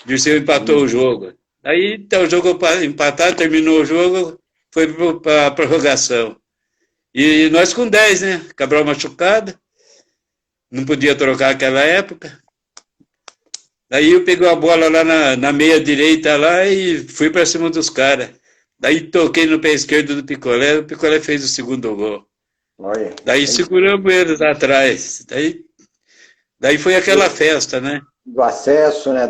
Dirceu empatou o jogo. Aí então, o jogo empatado, terminou o jogo, foi para a prorrogação. E nós com 10, né? Cabral machucado. Não podia trocar naquela época. Daí eu peguei a bola lá na meia direita lá e fui para cima dos caras. Daí toquei no pé esquerdo do Picolé, o Picolé fez o segundo gol. Olha, daí seguramos eles lá atrás. Daí foi aquela festa, né? Do acesso, né?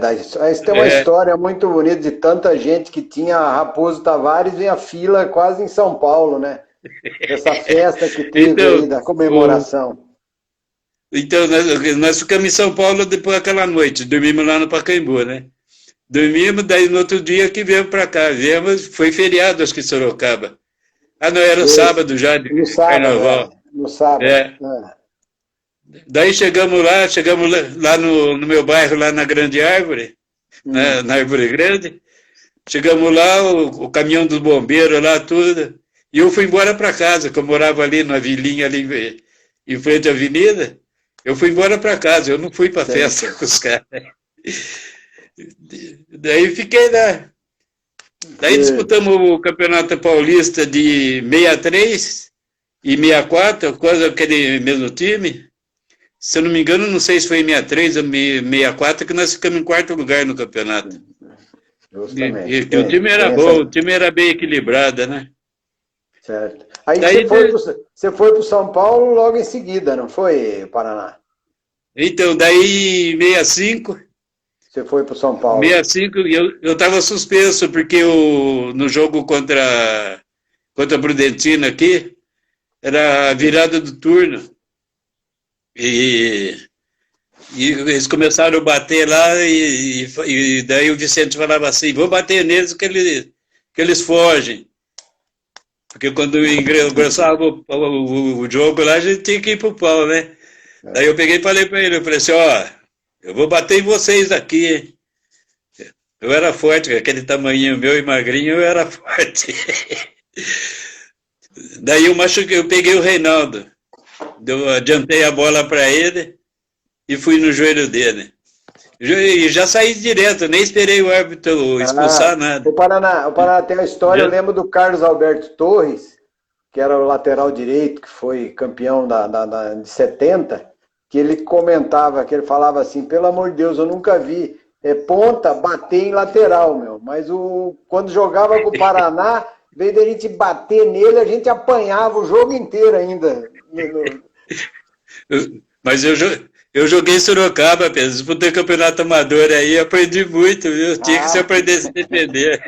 Isso tem uma história muito bonita de tanta gente que tinha Raposo Tavares e a fila quase em São Paulo, né? Essa festa que teve então, aí da comemoração. Então, nós ficamos em São Paulo depois daquela noite, dormimos lá no Pacaembu, né? Dormimos, daí no outro dia que viemos para cá. Viemos, foi feriado, acho que em Sorocaba. Ah, não, era o sábado já, de Carnaval. No sábado. Daí chegamos lá no meu bairro, lá na Grande Árvore, na Árvore Grande. Chegamos lá, o caminhão dos bombeiros lá, tudo. E eu fui embora para casa, que eu morava ali na vilinha, ali em frente à avenida. Eu fui embora para casa, eu não fui para festa com os caras. Daí fiquei lá. Daí disputamos o Campeonato Paulista de 63 e 64, quase aquele mesmo time. Se eu não me engano, não sei se foi em 63 ou 64, que nós ficamos em 4º lugar no campeonato. Justamente. E o time era bom, o time era bem equilibrado, né? Certo. Aí você foi para o São Paulo logo em seguida, não foi, Paraná? Então, daí em 65... Você foi para o São Paulo. 65, eu estava suspenso, porque no jogo contra a Prudentina aqui, era a virada do turno. E eles começaram a bater lá, e daí o Vicente falava assim, vou bater neles que eles fogem. Porque quando engrossava o jogo lá, a gente tinha que ir pro pau, né? Daí eu peguei e falei para ele, eu falei assim, eu vou bater em vocês aqui, hein? Eu era forte, aquele tamanhinho meu e magrinho, eu era forte. Daí eu peguei o Reinaldo, adiantei a bola para ele e fui no joelho dele. E já saí direto, nem esperei o árbitro expulsar nada. O Paraná tem a história, eu lembro do Carlos Alberto Torres, que era o lateral direito, que foi campeão de 70, que ele comentava, que ele falava assim, pelo amor de Deus, eu nunca vi ponta bater em lateral, meu. Mas quando jogava com o Paraná, em vez de a gente bater nele, a gente apanhava o jogo inteiro ainda. Mas eu joguei em Sorocaba, Pedro, disputei campeonato amador aí, aprendi muito, viu? Tinha que se aprender a se defender.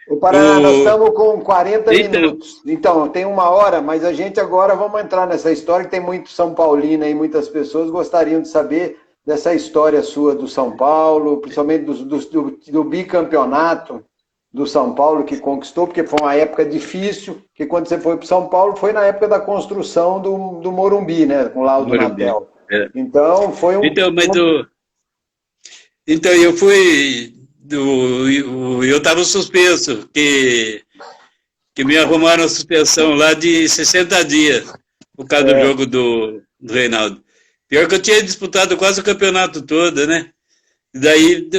O Paraná, nós estamos com 40 minutos. Então, tem 1 hora, mas a gente agora vamos entrar nessa história, que tem muito São Paulino aí, muitas pessoas gostariam de saber dessa história sua do São Paulo, principalmente do bicampeonato do São Paulo que conquistou, porque foi uma época difícil, que quando você foi para São Paulo foi na época da construção do Morumbi, né, com o Laudo Natel. Então, foi Então, eu fui... eu estava suspenso, que me arrumaram a suspensão lá de 60 dias, por causa do jogo do Reinaldo. Pior que eu tinha disputado quase o campeonato todo, né? Daí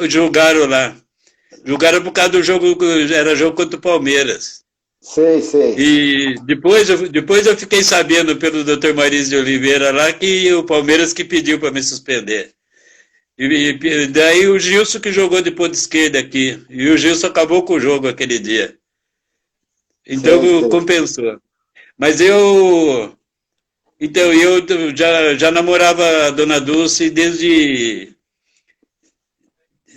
julgaram lá. Julgaram por causa do jogo, era jogo contra o Palmeiras. Sei, sei. E depois eu fiquei sabendo pelo Dr. Marício de Oliveira lá que o Palmeiras que pediu para me suspender. E daí o Gilson que jogou de ponta esquerda aqui. E o Gilson acabou com o jogo aquele dia. Então Sei. compensou. Mas eu já namorava a Dona Dulce desde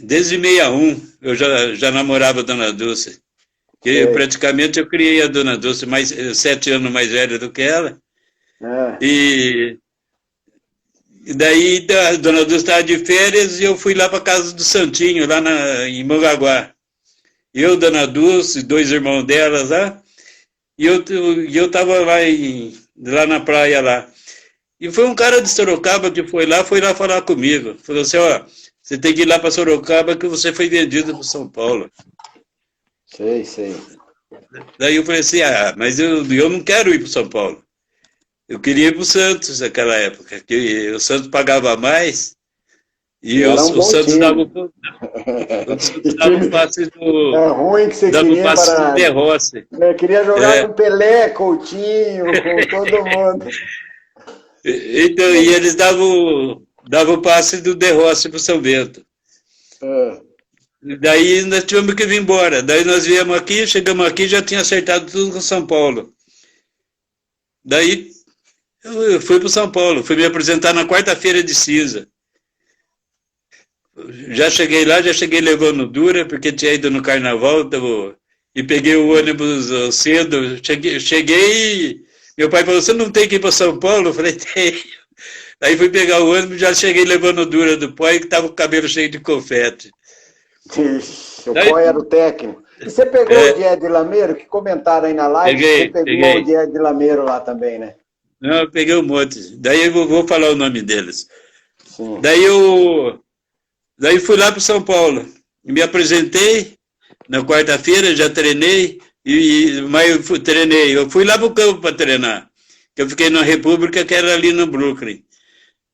61. Eu já namorava a Dona Dulce. Praticamente eu criei a Dona Dulce, 7 anos mais velha do que ela. E daí a Dona Dulce estava de férias e eu fui lá para casa do Santinho, lá em Mongaguá. Eu, Dona Dulce, 2 irmãos delas lá, e eu estava lá na praia lá. E foi um cara de Sorocaba que foi lá falar comigo. Falou assim, ó, você tem que ir lá para Sorocaba que você foi vendido para São Paulo. Sei. Daí eu falei assim, mas eu não quero ir para São Paulo. Eu queria ir para o Santos naquela época, que o Santos pagava mais e o Santos dava um passe do... É ruim que você queria para... De Rossi. Eu queria jogar com Pelé, Coutinho, com todo mundo. Então, e eles davam o passe do De Rossi para o São Bento. Daí nós tivemos que vir embora. Daí nós viemos aqui, chegamos aqui, já tinha acertado tudo com São Paulo. Daí eu fui para São Paulo, fui me apresentar na quarta-feira de cinza. Já cheguei levando dura, porque tinha ido no carnaval, e peguei o ônibus cedo. Cheguei, meu pai falou, você não tem que ir para São Paulo? Eu falei, tenho. Aí fui pegar o ônibus, já cheguei levando dura do pai, que estava com o cabelo cheio de confete. O Poi era o técnico. E você pegou o Dié de Lameiro, que comentaram aí na live, você pegou o Dié de Lameiro lá também, né? Não, eu peguei um monte. Daí eu vou falar o nome deles. Sim. Daí fui lá para São Paulo. Me apresentei na quarta-feira, já treinei, mas eu fui lá para o campo para treinar. Eu fiquei na República, que era ali no Brooklyn.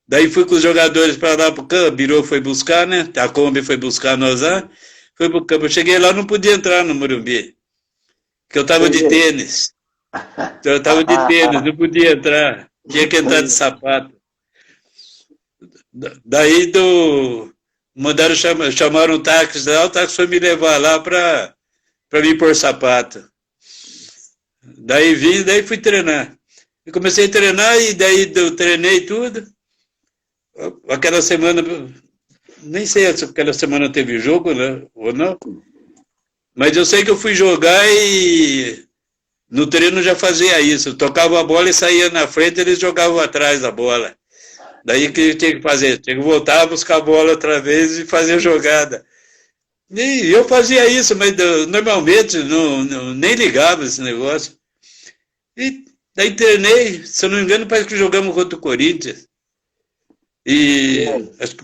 Daí fui com os jogadores para lá para o campo, a Birô foi buscar, né? A Kombi foi buscar nós lá, foi para o campo. Eu cheguei lá, não podia entrar no Morumbi, porque eu estava de tênis. Então, eu estava de tênis, não podia entrar, tinha que entrar de sapato. Daí chamaram um táxi lá, o táxi foi me levar lá para me pôr sapato. Daí fui treinar. Eu comecei a treinar e daí eu treinei tudo. Aquela semana, nem sei se aquela semana teve jogo, né, ou não, mas eu sei que eu fui jogar e no treino já fazia isso, eu tocava a bola e saía na frente, eles jogavam atrás da bola. Daí que eu tinha que fazer, tinha que voltar a buscar a bola outra vez e fazer a jogada. E eu fazia isso, mas normalmente nem ligava esse negócio. E daí treinei, se eu não me engano, parece que jogamos contra o Corinthians. E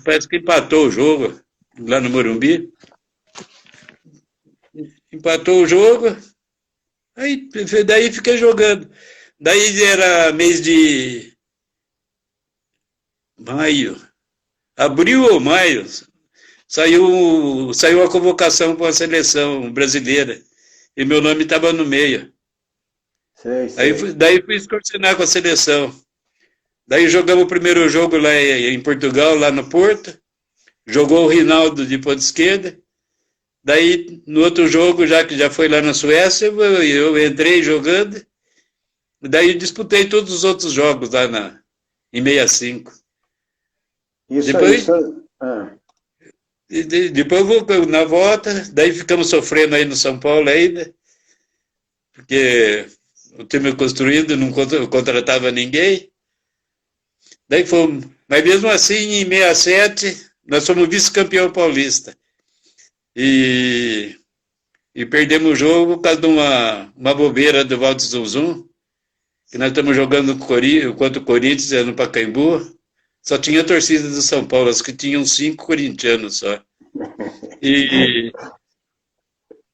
parece que empatou o jogo lá no Morumbi. Empatou o jogo, daí fiquei jogando. Daí era mês de maio, abril ou maio, saiu a convocação para a seleção brasileira e meu nome estava no meio. Sei. Daí fui excursionar com a seleção. Daí jogamos o primeiro jogo lá em Portugal, lá no Porto. Jogou o Rinaldo de ponta esquerda. Daí, no outro jogo, já que já foi lá na Suécia, eu entrei jogando. Daí disputei todos os outros jogos lá em 65. Depois vou na volta, daí ficamos sofrendo aí no São Paulo ainda, porque o time construído não contratava ninguém. Daí fomos, mas mesmo assim, em 67, nós fomos vice-campeão paulista. E perdemos o jogo por causa de uma bobeira do Valdo Zunzum, que nós estamos jogando contra o Corinthians no Pacaembu. Só tinha a torcida do São Paulo, acho que tinham 5 corintianos só. E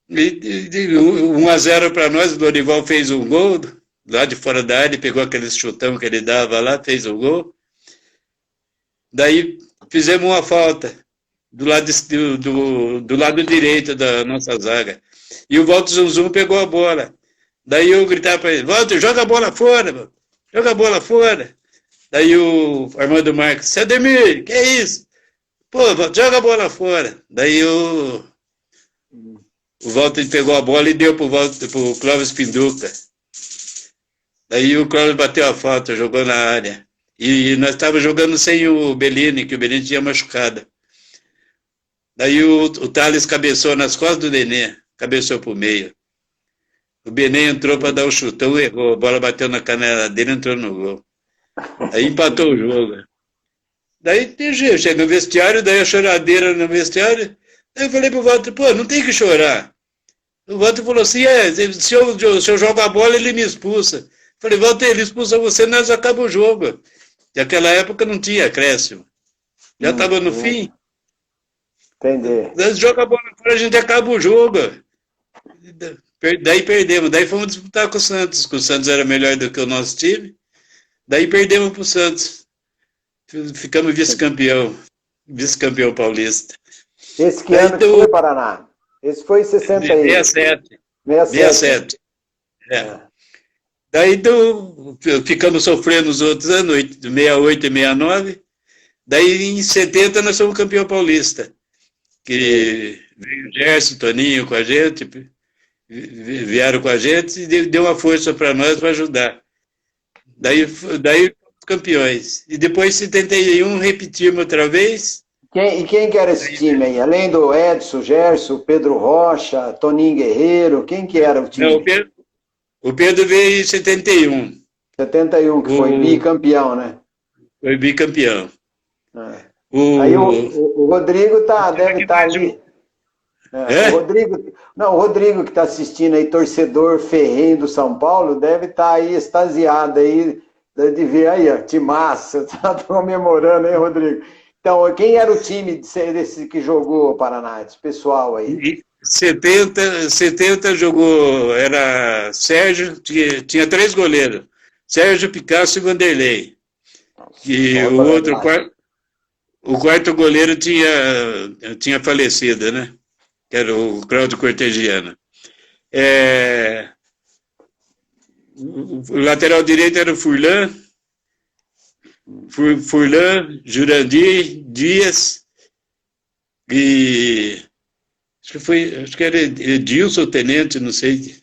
1-0 para nós, o Dorival fez um gol lá de fora da área, pegou aquele chutão que ele dava lá, fez o gol. Daí fizemos uma falta do lado direito da nossa zaga. E o Walter Zunzum pegou a bola. Daí eu gritava para ele, Walter, joga a bola fora, mano. Joga a bola fora. Daí o Armando Marques, Ademir, que é isso? Pô, joga a bola fora. Daí o Walter pegou a bola e deu pro Clóvis Pinduca. Daí o Clóvis bateu a falta, jogou na área. E nós estávamos jogando sem o Bellini, que o Bellini tinha machucado. Daí o Thales cabeçou nas costas do Nenê, cabeçou pro meio. O Benê entrou para dar o chutão, errou, a bola bateu na canela dele, entrou no gol. Aí empatou o jogo. Daí chega no vestiário, daí a choradeira no vestiário. Aí eu falei pro Walter, pô, não tem que chorar. O Walter falou assim, se eu jogo a bola, ele me expulsa. Eu falei, Walter, ele expulsa você, nós acaba o jogo. Naquela época não tinha acréscimo. Já estava no fim. Entendi. Nós joga a bola fora, a gente acaba o jogo. Daí perdemos, daí fomos disputar com o Santos, que o Santos era melhor do que o nosso time, daí perdemos para o Santos, ficamos vice-campeão paulista. Esse que ano que foi, Paraná? Esse foi em 67. 67. É. Daí ficamos sofrendo os outros anos, 68 e 69, daí em 70 nós somos campeão paulista, que veio o Gerson, Toninho com a gente, vieram com a gente e deu uma força para nós para ajudar. Daí campeões. E depois, em 71, repetimos outra vez. E quem que era esse time aí? Além do Edson, Gerson, Pedro Rocha, Toninho Guerreiro, quem que era o time? Não, o Pedro veio em 71. 71, que foi bicampeão, né? Foi bicampeão. Aí o Rodrigo deve estar ali. O Rodrigo que está assistindo aí, torcedor ferrenho do São Paulo, deve estar aí extasiado aí, de ver aí, ó, timaço, tá comemorando, hein, Rodrigo? Então, quem era o time desse que jogou, Paraná, esse pessoal aí? 70 jogou, era Sérgio, tinha 3 goleiros, Sérgio, Picasso e Vanderlei. E o quarto goleiro tinha falecido, né? Que era o Cláudio Cortegiano. O lateral direito era o Furlan, Jurandir, Dias, e acho que era Edilson Tenente, não sei,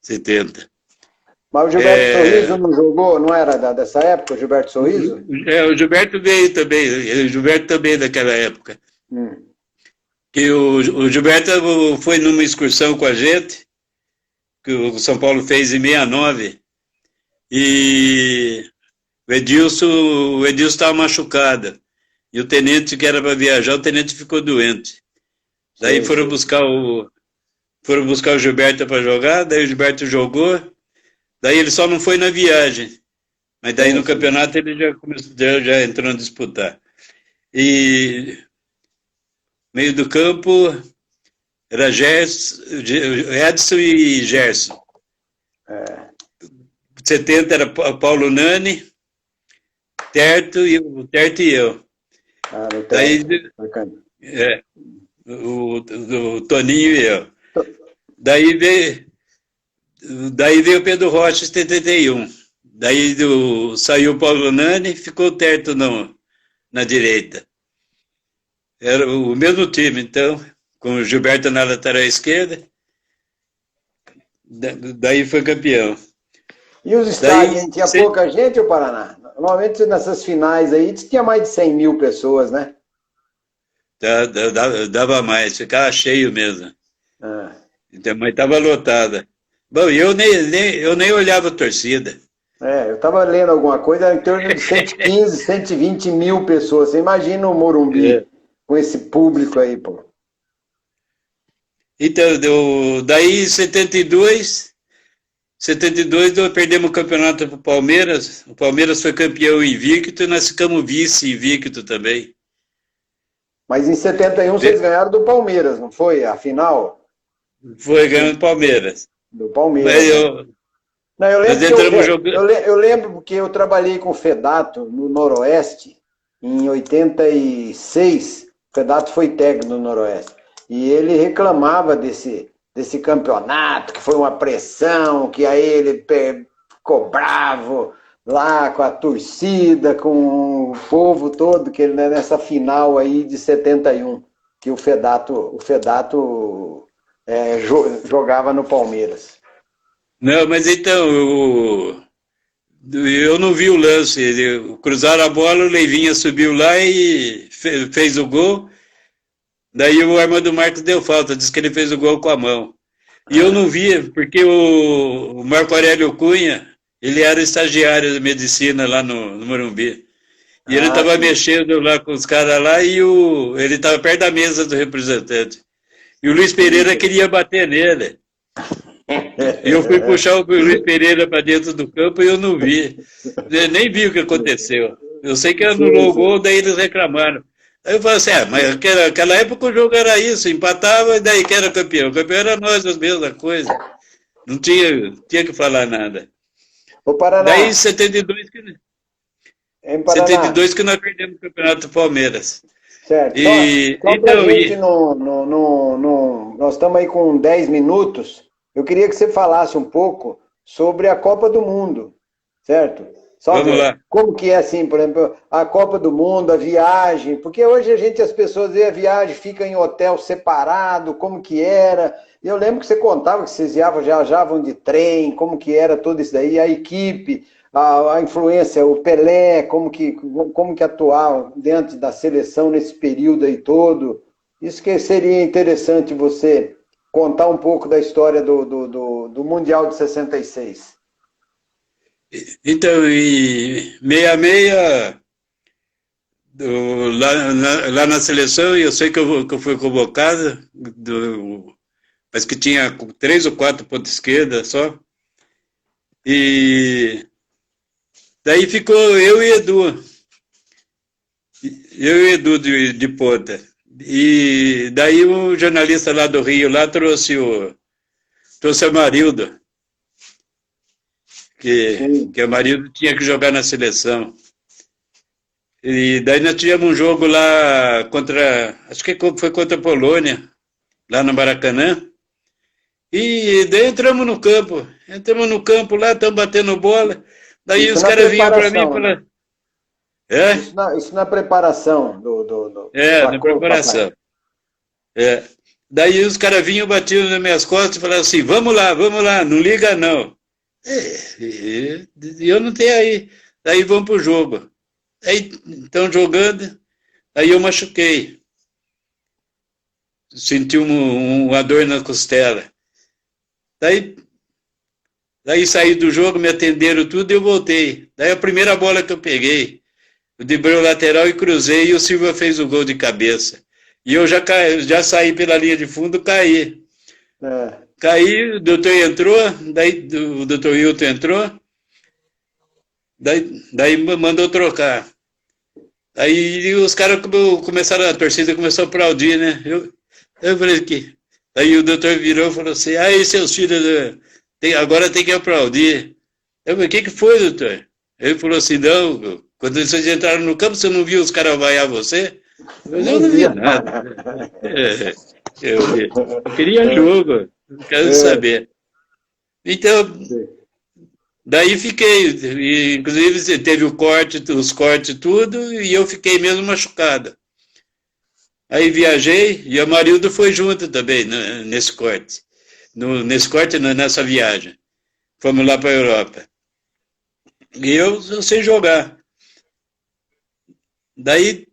70. Mas o Gilberto Sorriso não jogou, não era dessa época, o Gilberto Sorriso? O Gilberto veio também, o Gilberto também daquela época. Que o Gilberto foi numa excursão com a gente, que o São Paulo fez em 69, e o Edilson estava machucado, e o tenente que era para viajar, o tenente ficou doente. Daí foram buscar o Gilberto para jogar, daí o Gilberto jogou, daí ele só não foi na viagem, mas daí no campeonato ele já entrou a disputar. E meio do campo era Edson e Gerson. 70 era Paulo Nani, Terto e eu. Daí, o Toninho e eu. Daí veio o Pedro Rocha em 71. Daí saiu o Paulo Nani, ficou o Terto na direita. Era o mesmo time, então, com o Gilberto na lateral esquerda. Daí foi campeão. E os estádios, tinha pouca gente, o Paraná? Normalmente nessas finais aí tinha mais de 100 mil pessoas, né? Dava mais, ficava cheio mesmo. Então, mas estava lotada. Bom, eu nem olhava a torcida. Eu estava lendo alguma coisa em torno de 115, 120 mil pessoas. Você imagina o Morumbi com esse público aí, pô. Então, daí em 72 nós perdemos o campeonato para o Palmeiras. O Palmeiras foi campeão invicto e nós ficamos vice-invicto também. Mas em 71 vocês ganharam do Palmeiras, não foi? A final? Foi ganhando do Palmeiras. Do Palmeiras. Não, eu Nós lembro, entramos jogando. eu lembro porque eu trabalhei com o Fedato no Noroeste em 86. O Fedato foi técnico no Noroeste. E ele reclamava desse campeonato, que foi uma pressão, que aí ele ficou bravo lá com a torcida, com o povo todo, que ele, né, nessa final aí de 71, que o Fedato jogava no Palmeiras. Não, mas então, eu não vi o lance. Cruzaram a bola, o Leivinha subiu lá e fez o gol. Daí o Armando Marcos deu falta, disse que ele fez o gol com a mão. E eu não via, porque o Marco Aurélio Cunha, ele era estagiário de medicina lá no Morumbi. E ele estava mexendo lá com os caras lá e ele estava perto da mesa do representante. E o Luiz Pereira queria bater nele. E eu fui puxar o Luiz Pereira para dentro do campo e eu não vi. Eu nem vi o que aconteceu. Eu sei que anulou o gol, daí eles reclamaram. Aí eu falei assim, mas naquela época o jogo era isso, empatava e daí que era campeão. O campeão era nós, a mesma coisa. Não tinha que falar nada. O Paraná. Daí em 72 que nós perdemos o campeonato do Palmeiras. Certo. Nós estamos aí com 10 minutos. Eu queria que você falasse um pouco sobre a Copa do Mundo, certo? Vamos lá. Como que é assim, por exemplo, a Copa do Mundo, a viagem, porque hoje as pessoas veem a viagem, fica em hotel separado, como que era. E eu lembro que você contava que vocês viajavam de trem, como que era tudo isso daí, a equipe, a influência, o Pelé, como que atuava dentro da seleção nesse período aí todo. Isso que seria interessante você contar um pouco da história do Mundial de 66. Então, em 66, lá na seleção, eu sei que eu fui convocado, mas que tinha 3 ou 4 pontos esquerda só. E daí ficou eu e Edu. Eu e Edu de ponta. E daí o jornalista lá do Rio lá trouxe o Amarildo. Que o Amarildo tinha que jogar na seleção. E daí nós tivemos um jogo lá acho que foi contra a Polônia, lá no Maracanã. E daí entramos no campo lá, estamos batendo bola. Daí isso os caras vinham para mim e falaram... Isso na preparação na preparação. Daí os caras vinham, batiam nas minhas costas e falavam assim, vamos lá, não liga não. E eu não tenho aí. Daí vamos pro jogo. Aí estão jogando, aí eu machuquei. Senti uma dor na costela. Daí saí do jogo, me atenderam tudo e eu voltei. Daí a primeira bola que eu peguei, eu driblei o lateral e cruzei e o Silva fez o gol de cabeça. E eu já saí pela linha de fundo, caí. Caí, o doutor entrou, daí o doutor Hilton entrou, daí mandou trocar. Aí os caras começaram, a torcida começou a aplaudir, né? Eu falei que. Aí o doutor virou e falou assim, seus filhos, agora tem que aplaudir. Eu falei, o que foi, doutor? Ele falou assim, não, quando vocês entraram no campo, você não viu os caras vaiar você? Eu não vi nada. Eu queria jogo, não quero saber. Então, daí fiquei, inclusive teve os cortes tudo, e eu fiquei mesmo machucado. Aí viajei, e a Marildo foi junto também, nesse corte. Nessa viagem. Fomos lá para a Europa. E eu sei jogar. Daí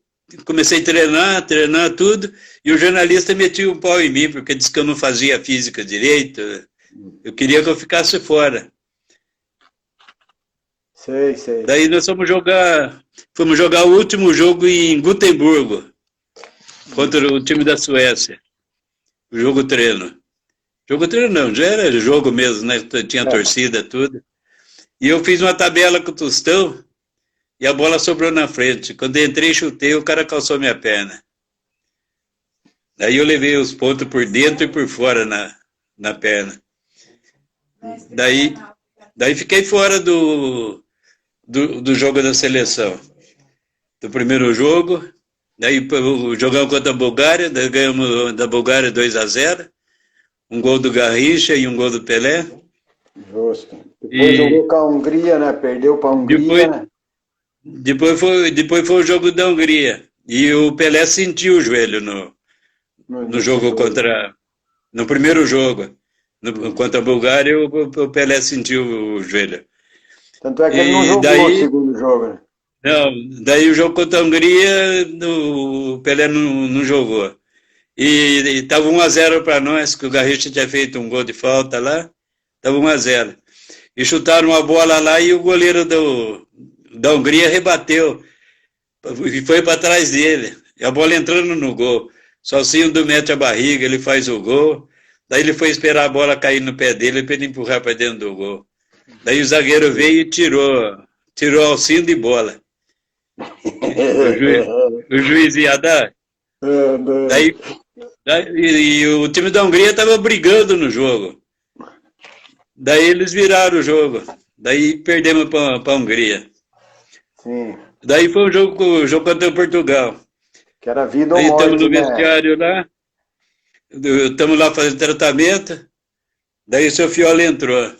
comecei a treinar tudo, e o jornalista metia um pau em mim, porque disse que eu não fazia física direito. Eu queria que eu ficasse fora. Sei. Daí nós fomos jogar o último jogo em Gotemburgo, contra o time da Suécia. O jogo treino. Jogo treino não, já era jogo mesmo, né? Tinha torcida, tudo. E eu fiz uma tabela com o Tostão, e a bola sobrou na frente. Quando entrei e chutei, o cara calçou minha perna. Daí eu levei os pontos por dentro e por fora na perna. Daí Daí fiquei fora do jogo da seleção. Do primeiro jogo, daí jogamos contra a Bulgária, daí ganhamos da Bulgária 2-0, um gol do Garrincha e um gol do Pelé. Justo. Depois jogou com a Hungria, né? Perdeu para a Hungria. Depois foi o jogo da Hungria. E o Pelé sentiu o joelho no jogo contra... No primeiro jogo. Contra a Bulgária, o Pelé sentiu o joelho. Tanto é que ele não jogou o segundo jogo, né? Não, daí o jogo contra a Hungria, o Pelé não jogou. E estava 1-0 para nós, que o Garrincha tinha feito um gol de falta lá. Estava 1-0. E chutaram a bola lá e o goleiro da Hungria rebateu. E foi para trás dele. E a bola entrando no gol. Salcindo mete a barriga, ele faz o gol. Daí ele foi esperar a bola cair no pé dele para ele empurrar para dentro do gol. Daí o zagueiro veio e tirou Alcindo e bola. O juiz ia dar. E o time da Hungria estava brigando no jogo. Daí eles viraram o jogo. Daí perdemos para a Hungria. Sim. Daí foi o jogo contra o Portugal. Que era vida ou morte. Daí estamos no vestiário lá. Estamos lá fazendo tratamento. Daí o seu Fiola entrou. O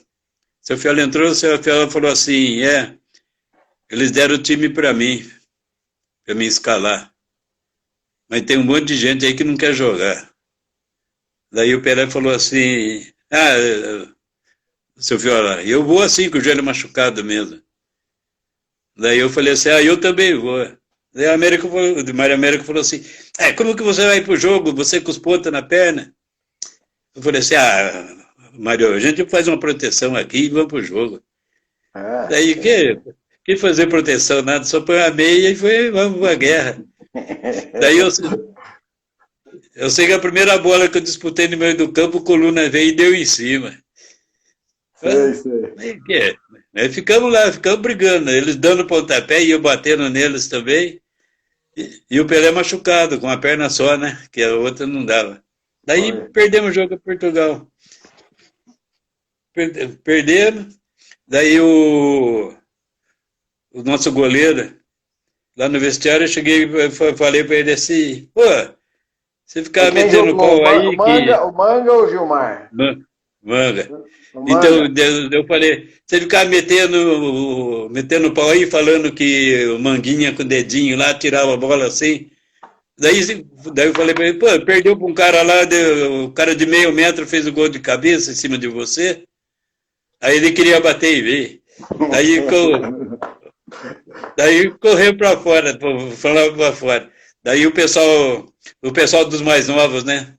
seu Fiola falou assim, eles deram o time para mim escalar. Mas tem um monte de gente aí que não quer jogar. Daí o Pelé falou assim, seu Fiola, eu vou assim, com o joelho machucado mesmo. Daí eu falei assim, eu também vou. Daí o Mário Américo falou assim, como que você vai pro jogo, você com os pontas na perna? Eu falei assim, Mário, a gente faz uma proteção aqui e vamos pro jogo. Daí, que fazer proteção, nada, só põe a meia e vamos pra guerra. Daí eu sei que a primeira bola que eu disputei no meio do campo, o Coluna veio e deu em cima. Sei. Aí ficamos lá, ficamos brigando, eles dando pontapé e eu batendo neles também. E o Pelé machucado, com a perna só, né? Que a outra não dava. Daí perdemos o jogo a Portugal. Perdemos. Daí o nosso goleiro, lá no vestiário, eu cheguei e falei para ele assim, você ficava metendo pau aí... O Manga ou o Gilmar? Manga. Então, eu falei, você ficava metendo pau aí, falando que o Manguinha com o dedinho lá, tirava a bola assim. Daí eu falei para ele, perdeu para um cara lá, o cara de meio metro fez o gol de cabeça em cima de você. Aí ele queria bater e ver. Daí correu para fora, falava para fora. Daí o pessoal dos mais novos, né?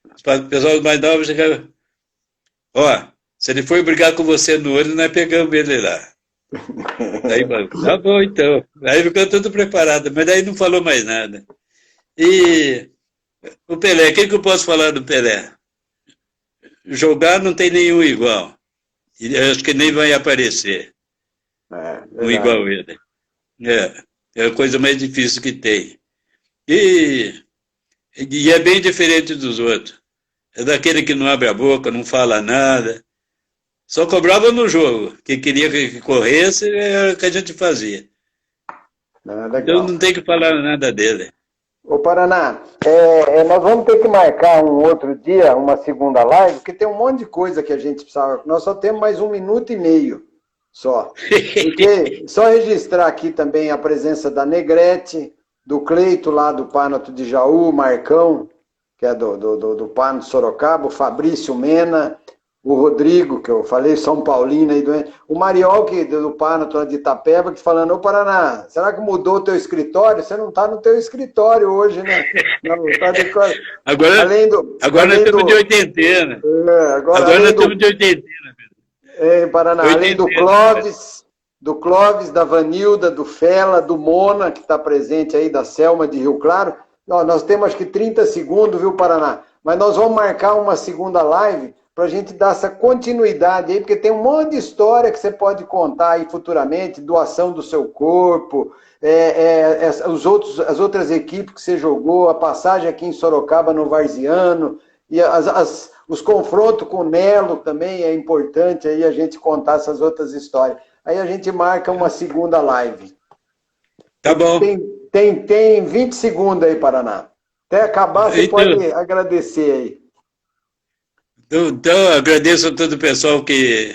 O pessoal dos mais novos chegava, se ele for brigar com você no olho, nós pegamos ele lá. Daí, tá bom então. Aí ficou tudo preparado, mas daí não falou mais nada. E o Pelé, o que eu posso falar do Pelé? Jogar não tem nenhum igual. E acho que nem vai aparecer um igual ele. É a coisa mais difícil que tem. E é bem diferente dos outros. É daquele que não abre a boca, não fala nada. Só cobrava no jogo. Quem queria que corresse era o que a gente fazia. Então não tem que falar nada dele. Ô Paraná, nós vamos ter que marcar um outro dia, uma segunda live, porque tem um monte de coisa que a gente precisava. Nós só temos mais 1 minuto e meio só. Porque, só registrar aqui também a presença da Negrete, do Cleito lá do Panato de Jaú, Marcão, que é do Panato de Sorocaba, o Fabrício Mena, o Rodrigo, que eu falei, São Paulino aí, o Mariol, que do Panato lá de Itapeba, que falando, ô Paraná, será que mudou o teu escritório? Você não está no teu escritório hoje, né? Não, tá agora nós estamos de oitentena. Agora nós estamos de oitentena. Paraná, além do Clóvis, da Vanilda, do Fela, do Mona, que está presente aí, da Selma de Rio Claro. Nós temos acho que 30 segundos, viu, Paraná? Mas nós vamos marcar uma segunda live para a gente dar essa continuidade aí, porque tem um monte de história que você pode contar aí futuramente, doação do seu corpo, as outras equipes que você jogou, a passagem aqui em Sorocaba no Varziano, E os confrontos com o Nelo também é importante aí a gente contar essas outras histórias. Aí a gente marca uma segunda live. Tá bom. Tem 20 segundos aí, Paraná. Até acabar, você pode agradecer aí. Então, agradeço a todo o pessoal que